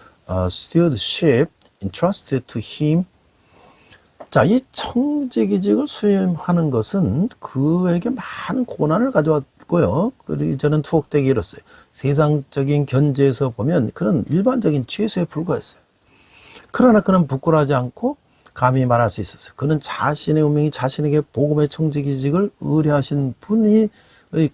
stewardship entrusted to him. 자, 이 청지기직을 수임하는 것은 그에게 많은 고난을 가져왔고요. 그리고 저는 투옥되게 이뤘어요. 세상적인 견제에서 보면 그는 일반적인 죄수에 불과했어요. 그러나 그는 부끄러워하지 않고 감히 말할 수 있었어요. 그는 자신의 운명이 자신에게 복음의 청지기직을 의뢰하신 분의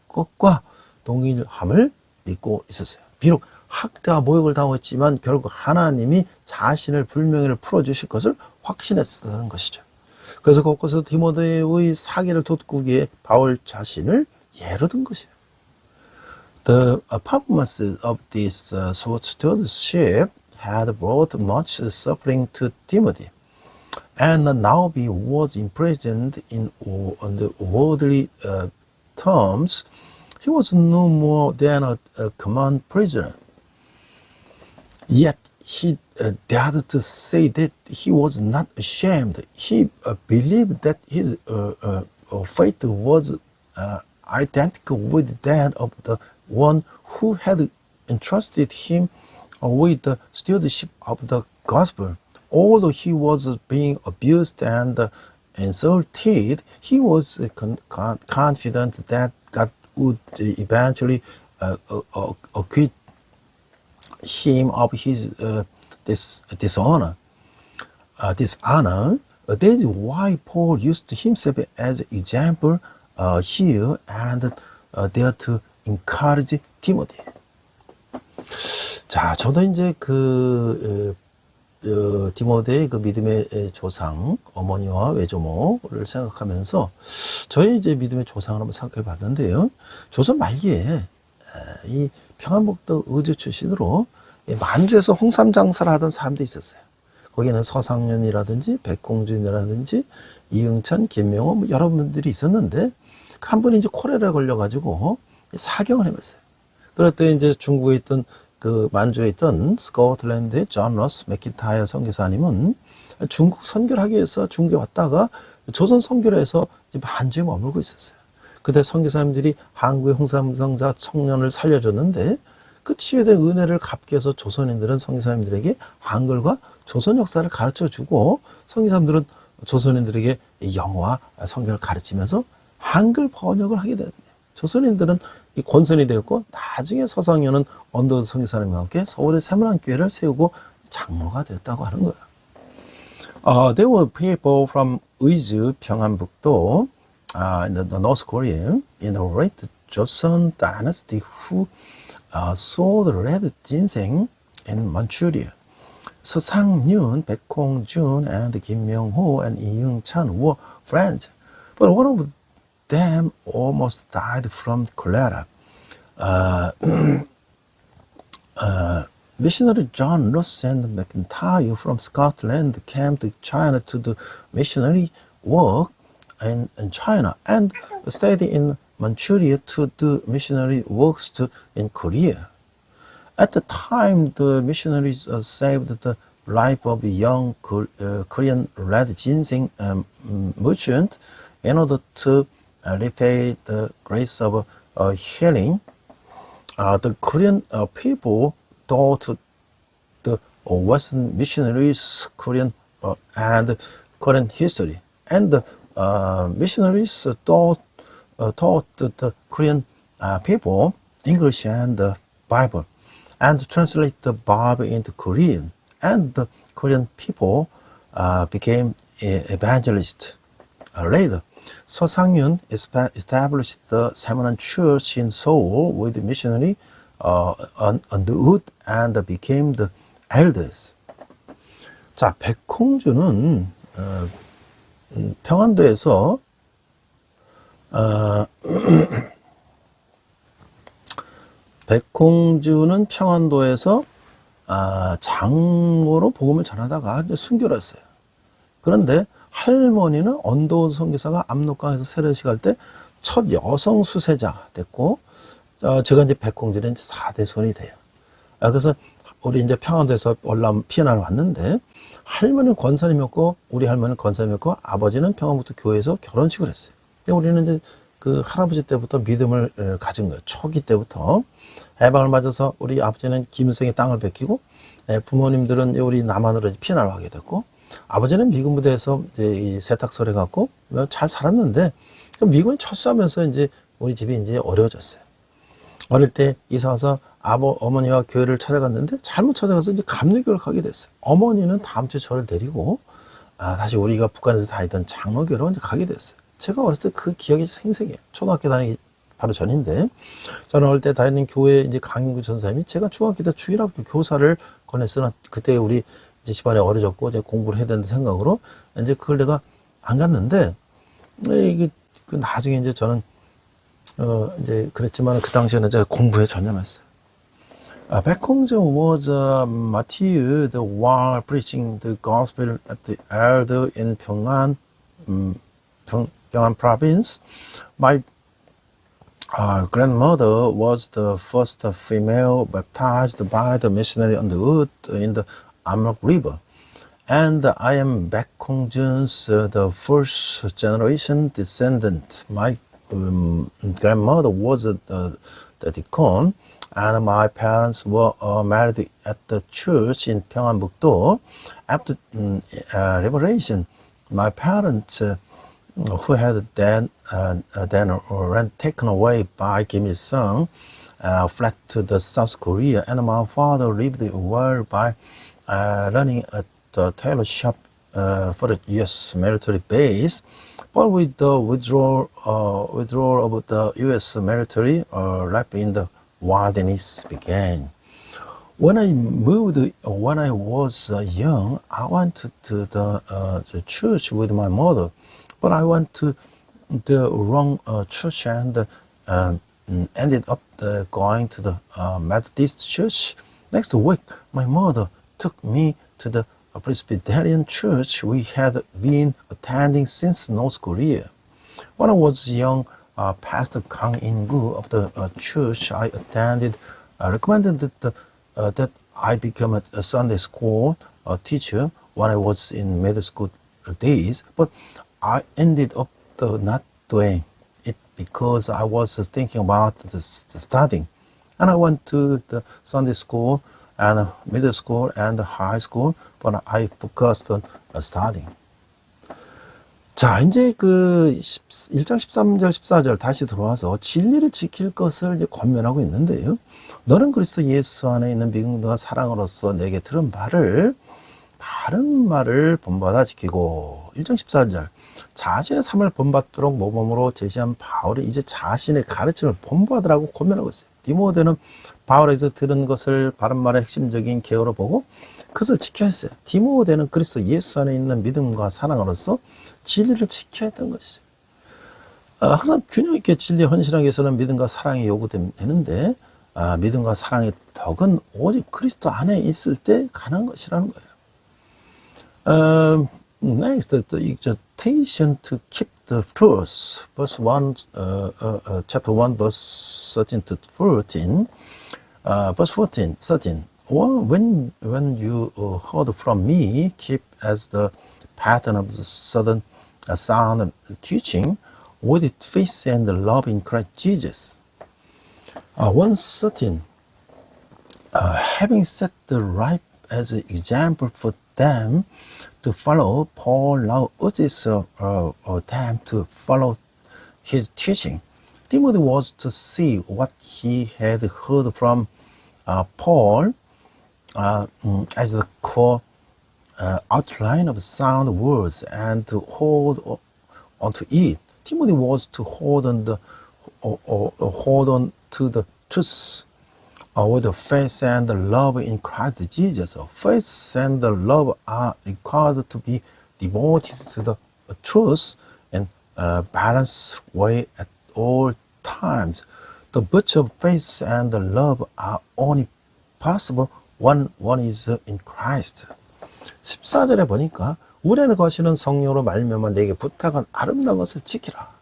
것과 동일함을 믿고 있었어요. 비록 학대와 모욕을 당했지만 결국 하나님이 자신을 불명예를 풀어주실 것을 확신했다는 것이죠. 그래서 곳곳에서 디모데의 사기를 돋구기에 바울 자신을 예로 든 것이에요. The performance of this short stewardship had brought much suffering to Timothy, and now he was imprisoned on the worldly terms. He was no more than a common prisoner. Yet he dared to say that he was not ashamed. He believed that his fate was identical with that of the one who had entrusted him with the stewardship of the gospel. Although he was being abused and insulted, he was confident that God would eventually acquit him of his dishonor. Dishonor. That is why Paul used himself as an example here and there to encourage Timothy. 자, 저도 이제 디모데의 그 믿음의 조상, 어머니와 외조모를 생각하면서 저희 이제 믿음의 조상을 한번 생각해 봤는데요. 조선 말기에 이 평안북도 의주 출신으로 만주에서 홍삼 장사를 하던 사람도 있었어요. 거기는 서상윤이라든지 백공준이라든지 이응천, 김명호 뭐 여러 분들이 있었는데 한 분이 이제 콜레라 걸려가지고 사경을 해봤어요. 그럴 때 이제 중국에 있던 그 만주에 있던 스코틀랜드의 존 러스 맥킨타이어 선교사님은 중국 선교를 하기 위해서 중국에 왔다가 조선 선교를 해서 만주에 머물고 있었어요. 그때 선교사님들이 한국의 홍삼성자 청년을 살려줬는데 그 치유된 은혜를 갚기 위해서 조선인들은 선교사님들에게 한글과 조선 역사를 가르쳐주고 선교사님들은 조선인들에게 영어와 성경을 가르치면서 한글 번역을 하게 됐네요. 조선인들은 이 권선이 되었고 나중에 서상현은 언더 선교사님과 함께 서울의 세문안교회를 세우고 장로가 되었다고 하는 거예요. There were people from 의주, 평안북도 in the North Korea in the late Joseon dynasty who saw the red ginseng in Manchuria. 서상윤, 백홍준, and Kim Myung-ho and Lee Eung-chan were friends, but one of them almost died from cholera. Missionary John Ross and McIntyre from Scotland came to China to do missionary work in China and stayed in Manchuria to do missionary works in Korea. At the time, the missionaries saved the life of a young Korean red ginseng merchant in order to repay the grace of healing. The Korean people taught the Western missionaries Korean and Korean history, and the missionaries taught the Korean people English and the Bible, and translate the Bible into Korean. And the Korean people became evangelists. Later, 서상윤 established the Seminole Church in Seoul with missionary on the wood and became the elders. 자, 백홍주는 평안도에서 백홍주는 평안도에서 장로로 복음을 전하다가 순교를 했어요. 그런데 할머니는 언더우드 선교사가 압록강에서 세례식 할 때 첫 여성 수세자가 됐고, 제가 이제 백홍준의 4대 손이 돼요. 그래서 우리 이제 평안도에서 피난을 왔는데, 할머니는 권사님이었고, 우리 할머니는 권사님이었고, 아버지는 평안북도 교회에서 결혼식을 했어요. 우리는 이제 그 할아버지 때부터 믿음을 가진 거예요. 초기 때부터. 해방을 맞아서 우리 아버지는 김일성의 땅을 뺏기고, 부모님들은 우리 남한으로 피난을 하게 됐고, 아버지는 미군 부대에서 이제 세탁소를 갖고 잘 살았는데, 미군이 철수하면서 이제 우리 집이 이제 어려워졌어요. 어릴 때 이사 와서 어머니와 교회를 찾아갔는데, 잘못 찾아가서 이제 감리교를 가게 됐어요. 어머니는 다음 주에 저를 데리고, 다시 우리가 북한에서 다니던 장로교로 이제 가게 됐어요. 제가 어렸을 때 그 기억이 생생해요. 초등학교 다니기 바로 전인데, 저는 어릴 때 다니는 교회 이제 강인구 전사님이 제가 중학교 때 주일학교 교사를 권했으나, 그때 우리 이제 집안에 어려졌고, 이제 공부를 해야 된다는 생각으로, 이제 그걸 내가 안 갔는데, 이게, 나중에 이제 저는 이제 그랬지만 그 당시에는 제가 공부에 전념했어요. 백홍정 was a martyred while preaching the gospel at the elder in Pyongan province. My grandmother was the first female baptized by the missionary on the wood in the Amrok River. And I am Baekongjeon's the first generation descendant. My grandmother was the deacon, and my parents were married at the church in Pyeongan-bukdo. After liberation, my parents, who had then taken away by Kim Il-sung, fled to the South Korea, and my father lived well by running a tailor shop for the U.S. military base. But with the withdrawal of the U.S. military, life in the wilderness began. When I was young, I went to the church with my mother, but I went to the wrong church and ended up going to the Methodist church. Next week, my mother took me to the Presbyterian church we had been attending since North Korea. When I was young, Pastor Kang In-gu of the church I attended recommended that I become a Sunday school teacher when I was in middle school days, but I ended up not doing it because I was thinking about the studying. And I went to the Sunday school and middle school and high school, but I focused on studying. 자, 이제 그 1장 13절 14절 다시 들어와서 진리를 지킬 것을 이제 권면하고 있는데요. 너는 그리스도 예수 안에 있는 믿음과 사랑으로서 내게 들은 바를 바른 말을 본받아 지키고 1장 14절 자신의 삶을 본받도록 모범으로 제시한 바울이 이제 자신의 가르침을 본받으라고 권면하고 있어요. 디모데는 바울에서 들은 것을 바른 말의 핵심적인 개요로 보고 그것을 지켜야 했어요. 디모데는 그리스도 예수 안에 있는 믿음과 사랑으로서 진리를 지켜야 했던 것이죠. 항상 균형 있게 진리에 헌신하기 위해서는 믿음과 사랑이 요구되는데 믿음과 사랑의 덕은 오직 그리스도 안에 있을 때 가능한 것이라는 거예요. Next, the exhortation to keep the truth, verse 1, chapter 1, verse 13 to 14. Verse 14, 13. When you heard from me, keep as the pattern of the southern sound teaching, with its faith and love in Christ Jesus. 1:13. Having set the right as an example for them to follow, Paul now urges them to follow his teaching. Timothy was to see what he had heard from Paul as the core outline of sound words and to hold onto it. Timothy was to hold on to the truth with the faith and the love in Christ Jesus. Faith and the love are required to be devoted to the truth in a balanced way at all times. The virtue of faith and the love are only possible when one is in Christ. 14절에 보니까 우리는 거시는 성령으로 말미암아 내게 부탁한 아름다운 것을 지키라.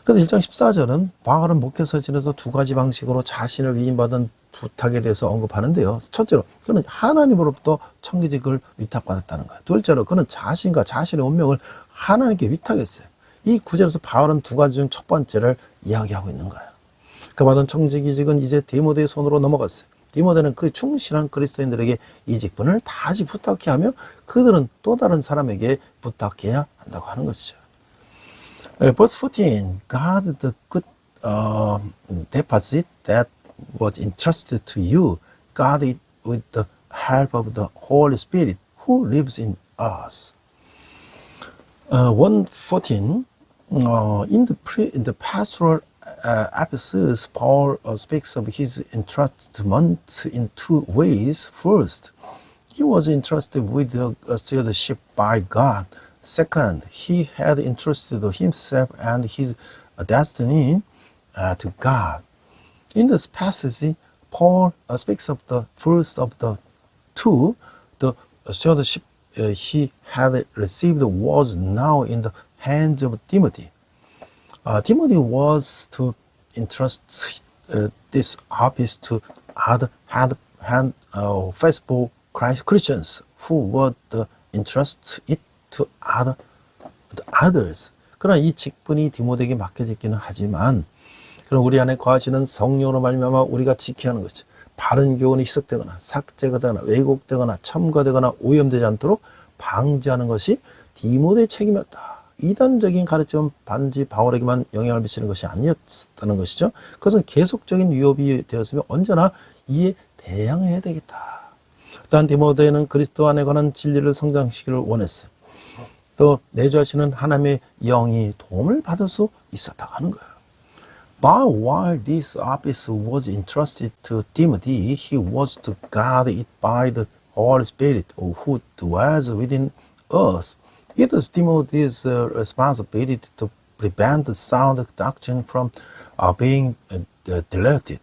그래서 1장 14절은 바울은 목회서진에서 두 가지 방식으로 자신을 위임받은 부탁에 대해서 언급하는데요. 첫째로 그는 하나님으로부터 청기직을 위탁받았다는 거예요. 둘째로 그는 자신과 자신의 운명을 하나님께 위탁했어요. 이 구절에서 바울은 두 가지 중 첫 번째를 이야기하고 있는 거예요. 그 받은 청지기직은 이제 디모데의 손으로 넘어갔어요. 디모데는 그 충실한 그리스도인들에게 이 직분을 다시 부탁해야 하며 그들은 또 다른 사람에게 부탁해야 한다고 하는 것이죠. Verse 14, God the good deposit that was entrusted to you, guard it with the help of the Holy Spirit who lives in us. 1:14, in the pastoral episodes, Paul speaks of his entrustment in two ways. First, he was entrusted with the stewardship by God. Second, he had entrusted himself and his destiny to God. In this passage, Paul speaks of the first of the two, the stewardship he had received was now in the hands of Timothy. Timothy was to entrust this office to other faithful Christians who would entrust it to others. 그러나 이 직분이 디모데에게 맡겨져 있기는 하지만 그럼 우리 안에 거하시는 성령으로 말미암아 우리가 지켜야 하는 것이죠. 바른 교훈이 희석되거나 삭제되거나 왜곡되거나 첨가되거나 오염되지 않도록 방지하는 것이 디모데의 책임이었다. 이단적인 가르침은 반드시 바울에게만 영향을 미치는 것이 아니었다는 것이죠. 그것은 계속적인 위협이 되었으며 언제나 이에 대항해야 되겠다. 또한 디모데는 그리스도 안에 관한 진리를 성장시키기를 원했어요. 또 내주하시는 하나님의 영이 도움을 받을 수 있었다고 하는 거예요. But while this office was entrusted to Timothy, he was to guard it by the Holy Spirit who dwells within us. It was Timothy's responsibility to prevent the sound doctrine from being deleted,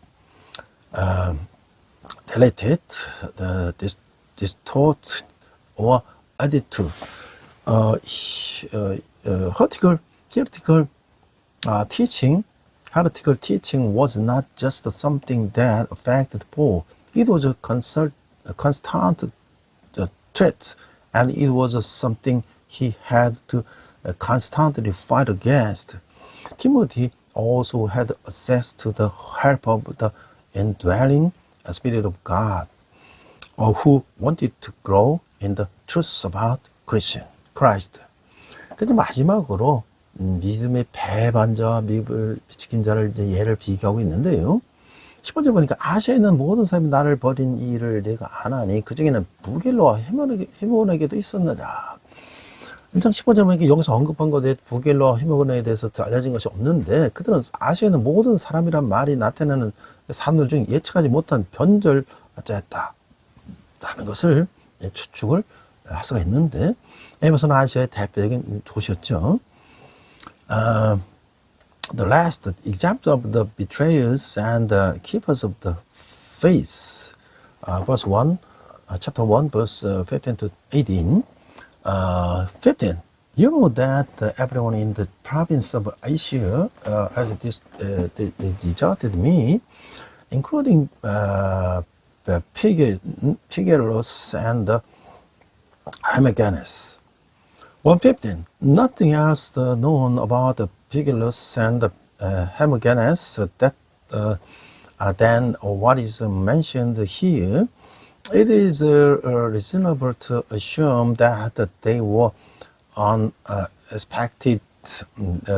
distorted, or added to. Heretical teaching was not just something that affected Paul. It was a constant threat, and it was something he had to constantly fight against. Timothy also had access to the help of the indwelling Spirit of God, who wanted to grow in the truth about Christ. 근데 마지막으로 믿음의 배반자와 믿음을 지킨 자를 이제 예를 비교하고 있는데요. 10번째 보니까 아시아에 있는 모든 사람이 나를 버린 이 일을 내가 안 하니 그 중에는 부겔로와 헤몬에게도 있었느라. 1장 10번째 보니까 여기서 언급한 것에 부겔로와 헤몬에 대해서 알려진 것이 없는데 그들은 아시아에 있는 모든 사람이란 말이 나타내는 사람들 중 예측하지 못한 변절자였다. 라는 것을 추측을 할 수가 있는데 에베소는 아시아의 대표적인 도시였죠. The last example of the betrayers and the keepers of the faith, verse 1, chapter 1, verse 15 to 18. 15. You know that everyone in the province of Asia has deserted me, including Phygelus and Hermogenes. 115. Nothing else known about the Phygelus and Hermogenes than what is mentioned here. It is reasonable to assume that they were unexpected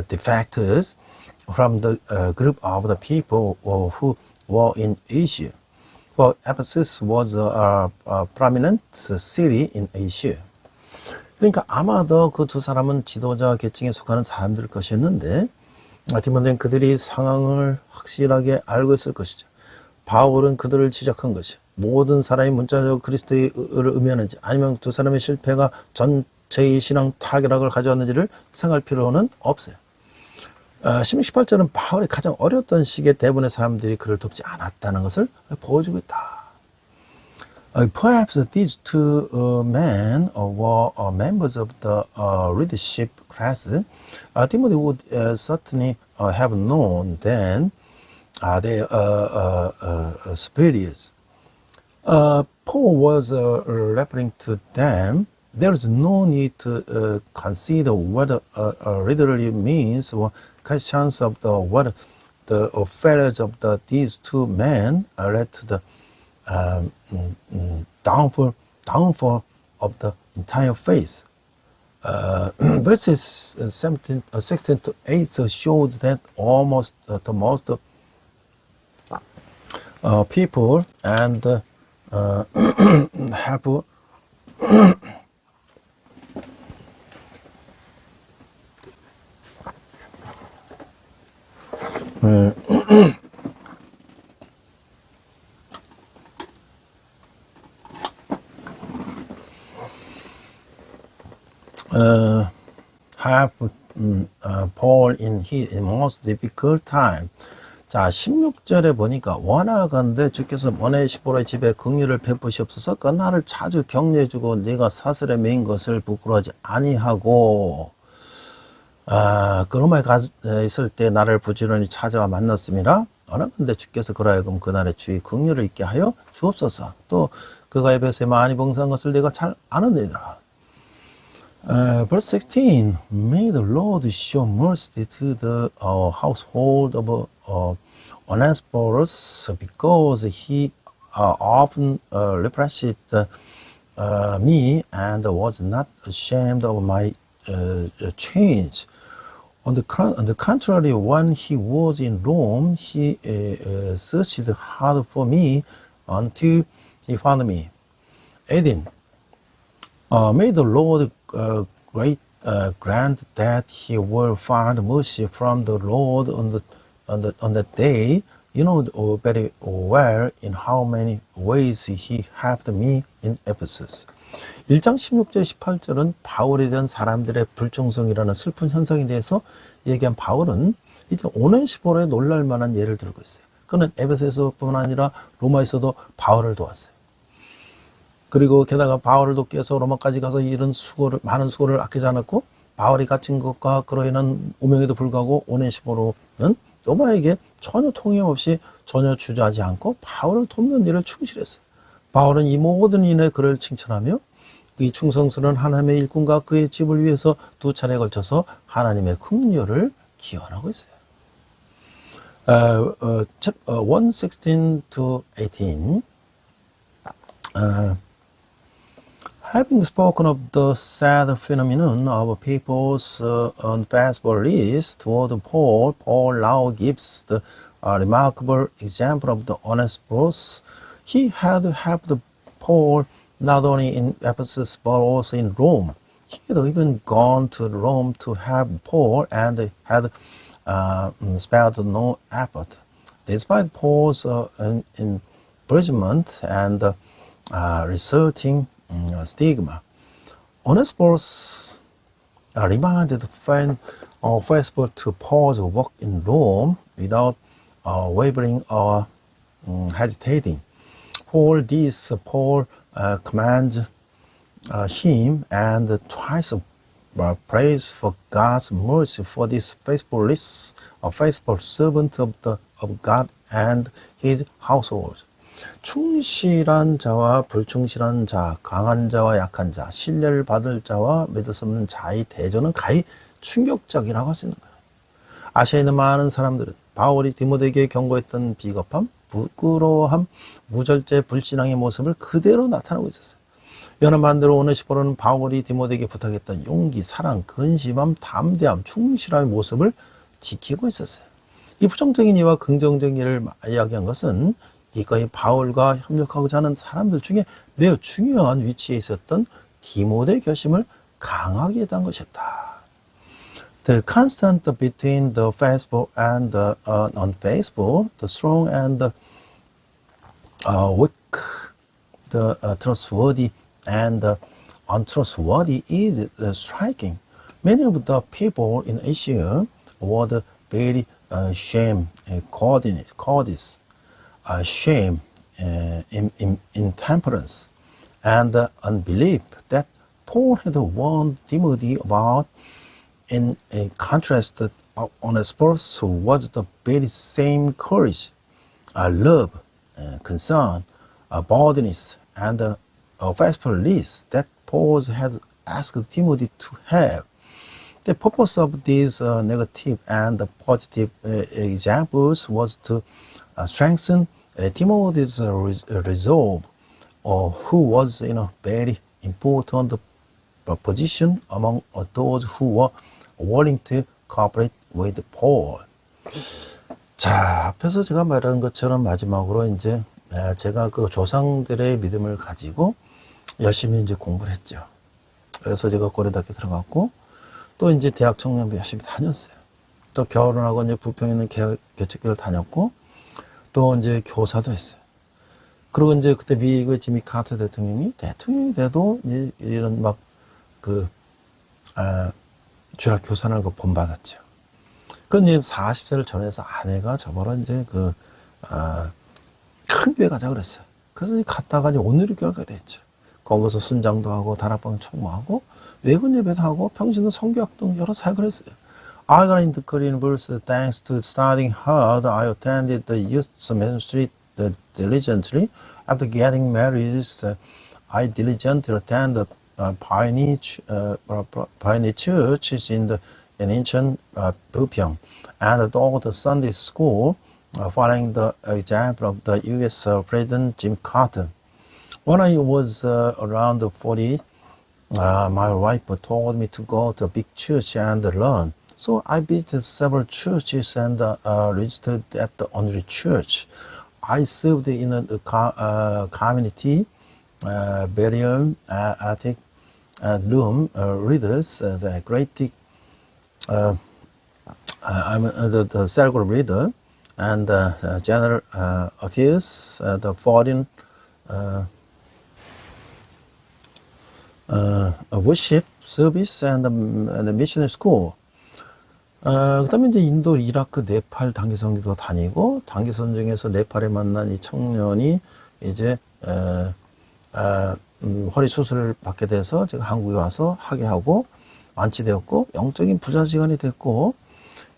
defectors from the group of the people who were in Asia. For Ephesus was a prominent city in Asia. 그러니까 아마도 그 두 사람은 지도자 계층에 속하는 사람들 것이었는데 디모데는 그들이 상황을 확실하게 알고 있을 것이죠. 바울은 그들을 지적한 것이죠. 모든 사람이 문자적으로 그리스도의 의를 의미하는지 아니면 두 사람의 실패가 전체의 신앙 타결락을 가져왔는지를 생각할 필요는 없어요. 16-18절은 바울이 가장 어려웠던 시기에 대부분의 사람들이 그를 돕지 않았다는 것을 보여주고 있다. Perhaps these two men were members of the leadership class. Timothy would certainly have known then their superiors. Paul was referring to them. There is no need to consider what literally means or questions of what the failures of these two men led to the downfall of the entire faith. Verses 16 to 8 showed that almost the most people and have Paul in his most difficult time. 자, 16절에 보니까 원하건대 주께서 오네시포로의 집에 긍휼을 베푸시옵소서. 그 나를 자주 격려해주고 네가 사슬에 매인 것을 부끄러워하지 아니하고 그로마에 있을 때 나를 부지런히 찾아와 만났음이라. 원하건대 주께서 그라하여금 그날의 주의 긍휼을 있게 하여 주옵소서. 또 그가 에베소에 많이 봉사한 것을 내가 잘 아느니라. Verse 16, May the Lord show mercy to the household of Onesiphorus, because he often repressed me and was not ashamed of my change. On the contrary, when he was in Rome, he searched hard for me until he found me. Adding, May the Lord grant that he will find mercy from the Lord on that day. You know very well in how many ways he helped me in Ephesus. 1장 16절 18절은 바울에 대한 사람들의 불충성이라는 슬픈 현상에 대해서 얘기한 바울은 이제 오네시포로에 놀랄 만한 예를 들고 있어요. 그는 에베소에서뿐만 아니라 로마에서도 바울을 도왔어요. 그리고 게다가 바울을 돕기 위해서 로마까지 가서 이런 많은 수고를 아끼지 않았고, 바울이 갇힌 것과 그로 인한 오명에도 불구하고 오네시포로는 로마에게 전혀 통임 없이 전혀 주저하지 않고 바울을 돕는 일을 충실했어요. 바울은 이 모든 일에 그를 칭찬하며 이 충성스러운 하나님의 일꾼과 그의 집을 위해서 2차례에 걸쳐서 하나님의 긍휼을 기원하고 있어요. 1:16 to 18. Having spoken of the sad phenomenon of people's unfaithfulness toward Paul, Paul now gives the remarkable example of the Onesiphorus. He had helped Paul not only in Ephesus but also in Rome. He had even gone to Rome to help Paul and had spared no effort. Despite Paul's imprisonment and resulting stigma, Onesiphorus remained faithful to Paul's work in Rome without wavering or hesitating. For this, Paul commands him and twice prays for God's mercy for this faithfulness, a faithful servant of God and his household. 충실한 자와 불충실한 자, 강한 자와 약한 자, 신뢰를 받을 자와 믿을 수 없는 자의 대조는 가히 충격적이라고 할 수 있는 거예요. 아시아에 있는 많은 사람들은 바울이 디모데에게 경고했던 비겁함, 부끄러워함, 무절제, 불신앙의 모습을 그대로 나타나고 있었어요. 여러 반대로 오네시포로는 바울이 디모데에게 부탁했던 용기, 사랑, 근심함, 담대함, 충실함의 모습을 지키고 있었어요. 이 부정적인 이와 긍정적인 일을 이야기한 것은 기꺼이 바울과 협력하고자 하는 사람들 중에 매우 중요한 위치에 있었던 디모데의 결심을 강하게 했던 것이었다. The constant between the faithful and the unfaithful, the strong and the weak, the trustworthy and the untrustworthy is striking. Many of the people in Asia were very shame, cowardice, shame, intemperance, and unbelief that Paul had warned Timothy about. In contrast, Onesiphorus was the very same courage, love, concern, boldness, and faithfulness that Paul had asked Timothy to have. The purpose of these negative and positive examples was to strengthen Timothy's resolve, who was in a very important position among those who were willing to cooperate with Paul. 자, 앞에서 제가 말한 것처럼 마지막으로 이제 제가 그 조상들의 믿음을 가지고 열심히 이제 공부를 했죠. 그래서 제가 고려대학교 들어갔고, 또 이제 대학 청년부 열심히 다녔어요. 또 결혼하고 이제 부평에 있는 개척교를 다녔고, 또 이제 교사도 했어요. 그리고 이제 그때 미국의 지미 카터 대통령이 돼도 이제 이런 막 주락 교사를 본받았죠. 그 이제 40세를 전해서 아내가 저보러 이제 큰 교회 가자 그랬어요. 그래서 갔다가 이제 온누리교회가 됐죠. 거기서 순장도 하고 다락방 총무하고 외근 예배도 하고 평신도 성교학동 여러 사역을 했어요. I got into Korean University thanks to studying hard. I attended the youth ministry diligently. After getting married, I diligently attended Pioneer churches in Incheon, Bupyeong, and taught the Sunday school, following the example of the U.S. President Jim Carter. When I was around 40, my wife told me to go to a big church and learn. So I visited several churches and registered at the only church. I served in a community burial attic room readers, the great I'm the cell group leader and general affairs, the foreign worship service and the missionary school. 그다음에 이제 인도, 이라크, 네팔 단기선교도 다니고 단기선 중에서 네팔에 만난 이 청년이 이제 허리 수술을 받게 돼서 제가 한국에 와서 하게 하고 완치되었고 영적인 부자지간이 됐고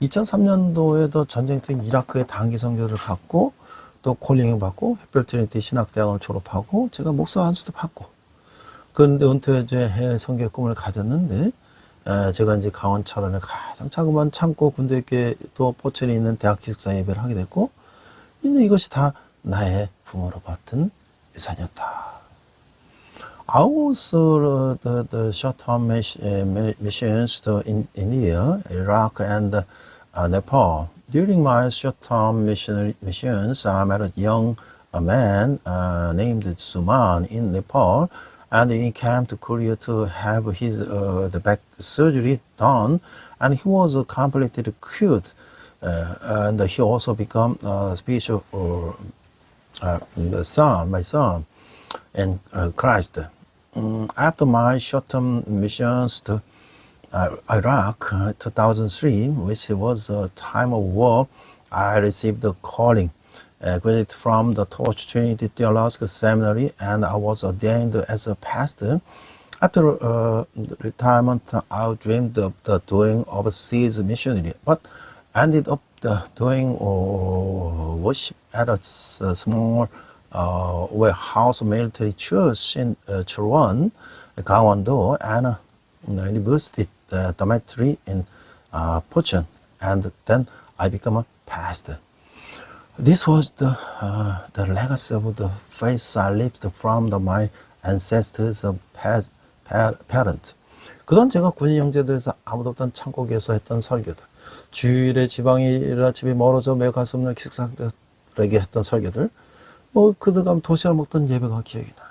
2003년도에도 전쟁적인 이라크의 단기선교를 갔고 또 콜링을 받고 햇별 트리니티 신학대학원을 졸업하고 제가 목사 안수도 받고 그런데 은퇴 이제 해외 선교의 꿈을 가졌는데 제가 이제 강원 철원에 가장 자그마한 창고 군대교회 또 포천에 있는 대학 기숙사 예배를 하게 됐고 이제 이것이 다 나의 부모로 받은 유산이었다. I also the short-term missions to India, Iraq, and Nepal. During my short-term missions, I met a young man named Suman in Nepal, and he came to Korea to have his the back surgery done, and he was completely cured, and he also became spiritual my son, in Christ. After my short-term missions to Iraq, 2003, which was a time of war, I received the calling graduated from the Torch Trinity Theological Seminary, and I was ordained as a pastor. After retirement, I dreamed of the doing overseas missionary, but ended up doing worship at a small warehouse military church in Cheonan, Gangwon-do, and university dormitory in Pocheon, and then I became a pastor. This was the legacy of the faith I lived from my ancestors of parents. 그동안 제가 군인 형제들에서 아무도 없던 창고에서 했던 설교들, 주일에 지방이라 집이 멀어져 매우 갈 수 없는 기숙사들에게 했던 설교들, 그들과 도시락 먹던 예배가 기억이 나요.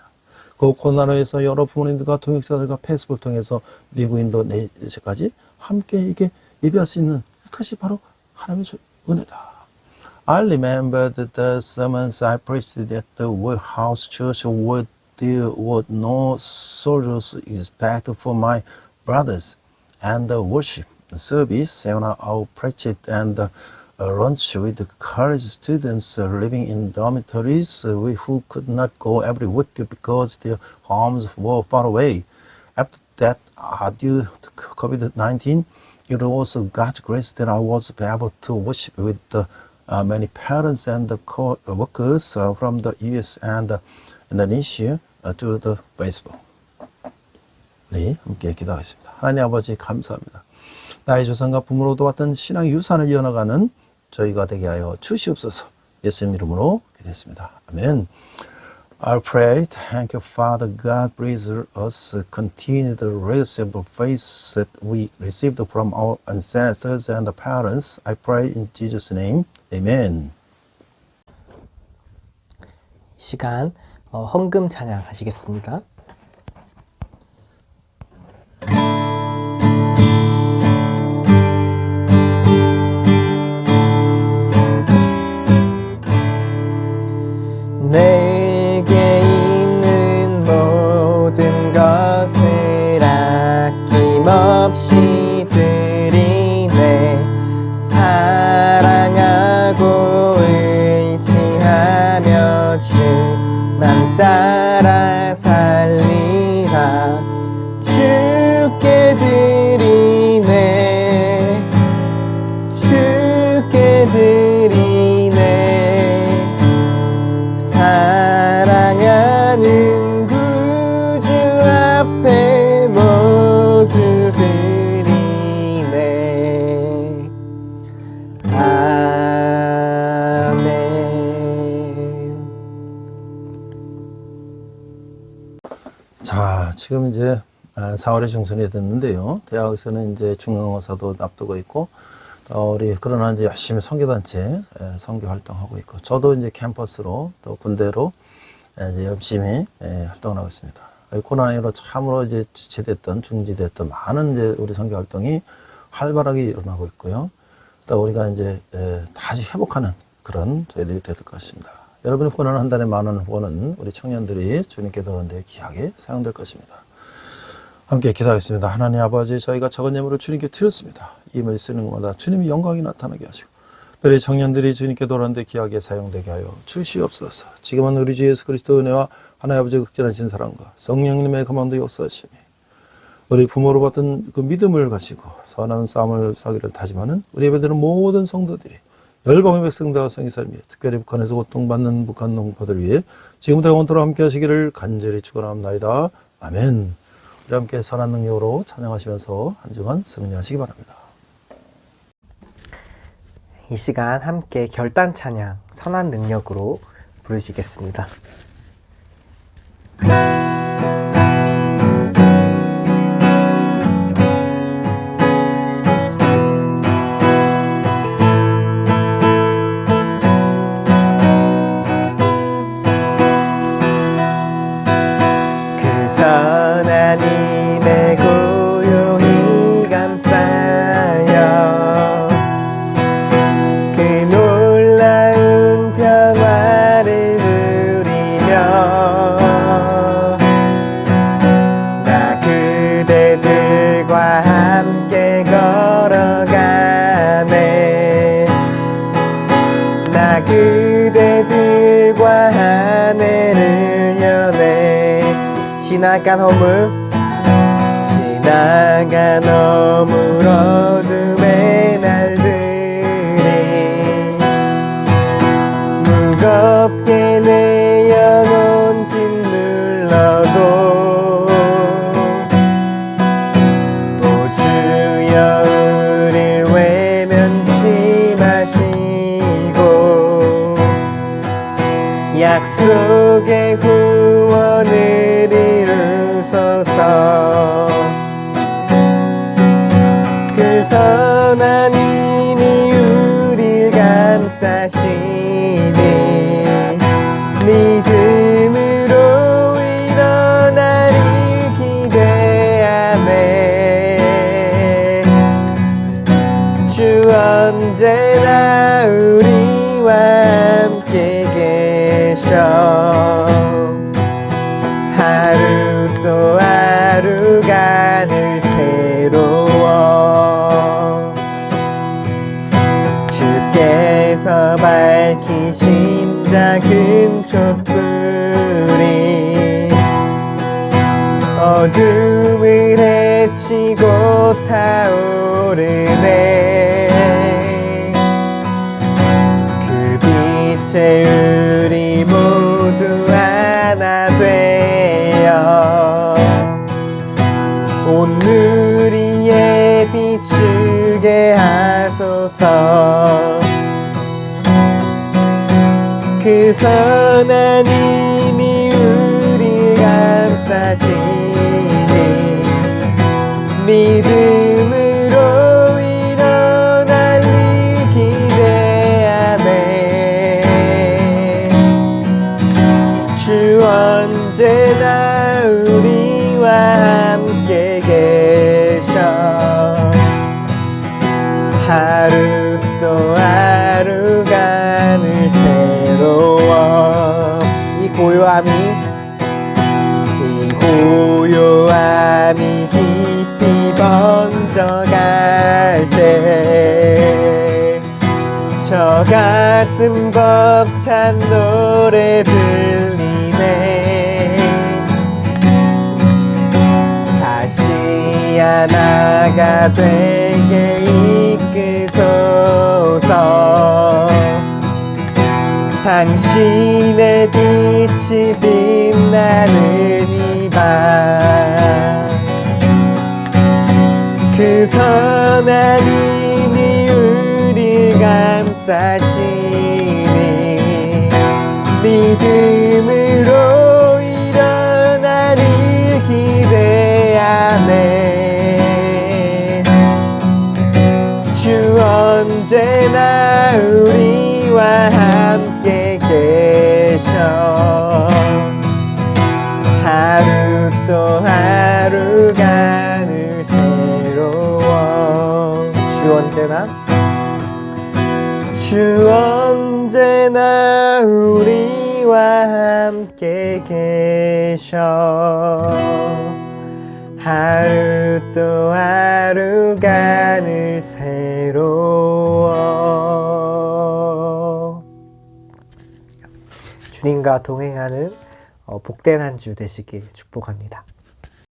그 코로나로에서 여러 부모님들과 동역자들과 페이스북을 통해서 미국인도 내시까지 함께 이게 예배할 수 있는 그것이 바로 하나님의 은혜다. I remember the sermons I preached at the warehouse church where there were no soldiers respect for my brothers, and the worship service when I preached and lunch with college students living in dormitories who could not go every week because their homes were far away. After that, due to COVID-19, it also God's grace that I was able to worship with many parents and the co-workers from the US and Indonesia through the Facebook. 네, 함께 기도하겠습니다. 하나님 아버지 감사합니다. 나의 조상과 부모로 도왔던 신앙의 유산을 이어나가는 저희가 되게 하여 주시옵소서. 예수님 이름으로 기도했습니다. 아멘. I pray, thank you, Father God, please us continue the legacy of faith that we received from our ancestors and the parents. I pray in Jesus' name. Amen. 이 시간 헌금 찬양 하시겠습니다. 내게 있는 모든 것을 아낌없이 드리네. 지금 이제 4월의 중순이 됐는데요. 대학에서는 이제 중간고사도 앞두고 있고, 우리 그러나 이제 열심히 선교단체 선교 활동하고 있고, 저도 이제 캠퍼스로 또 군대로 이제 열심히 활동을 하고 있습니다. 코로나19로 참으로 이제 지체됐던 중지됐던 많은 이제 우리 선교 활동이 활발하게 일어나고 있고요. 또 우리가 이제 다시 회복하는 그런 저희들이 될 것 같습니다. 여러분의 후원은 한 달에 10,000원 후원은 우리 청년들이 주님께 돌아오는 데 귀하게 사용될 것입니다. 함께 기도하겠습니다. 하나님 아버지, 저희가 적은 예물을 주님께 드렸습니다. 이 물 쓰는 것마다 주님이 영광이 나타나게 하시고 특별히 청년들이 주님께 돌아오는 데 귀하게 사용되게 하여 주시옵소서. 지금은 우리 주 예수 그리스도 은혜와 하나님 아버지의 극진하신 사랑과 성령님의 감함도 역사하심이 우리 부모로 받은 그 믿음을 가지고 선한 싸움을 싸기를 다짐하는 우리 예배드리는 모든 성도들이 열방의 백성들과 성이사를 위해 특별히 북한에서 고통받는 북한 농부들 위해 지금부터 영원토록 함께 하시기를 간절히 축원합니다. 아멘. 우리 함께 선한 능력으로 찬양하시면서 한 주간 승리하시기 바랍니다. 이 시간 함께 결단 찬양 선한 능력으로 부르시겠습니다. 선한 힘에 고요히 감싸여 그 놀라운 평화를 누리며 나 그대들과 함께 걸어가네. 나 그대들과 하늘을 여네. 지나간 어물 어둠의 날들이 무겁게 내 영혼 짓눌러도 오 주여 우릴 외면치 마시고 약속의 구원을 이루소서. 그 선한 힘이 우릴 감싸시니 믿음으로 일어나를 기대하네. 주 언제나 우리와 함께 계셔 하루 또 하루가 늘 새로워. 주께서 밝히신 작은 촛불이 어둠을 헤치고 타오르네. 그 빛에 우리 모두 하나 되어 오늘 위에 비추게 하소서. 그 선한 힘이 우리 감싸시니 믿음으로 일어날 일 기대하네. 주 언제나 우리와 함께 계셔 하루 또 하루가 늘 새로워. 이 고요함이 깊이 번져갈 때 저 가슴 벅찬 노래 들리네. 다시 하나가 되게 이끄소서. 당신의 빛이 빛나는 이 밤 그 선한 힘이 우릴 감싸시니 믿음으로 일어나를 기대 주 언제나 우리와 함께 계셔 하루 또 하루가 늘 새로워. 주님과 동행하는 복된 한 주 되시길 축복합니다.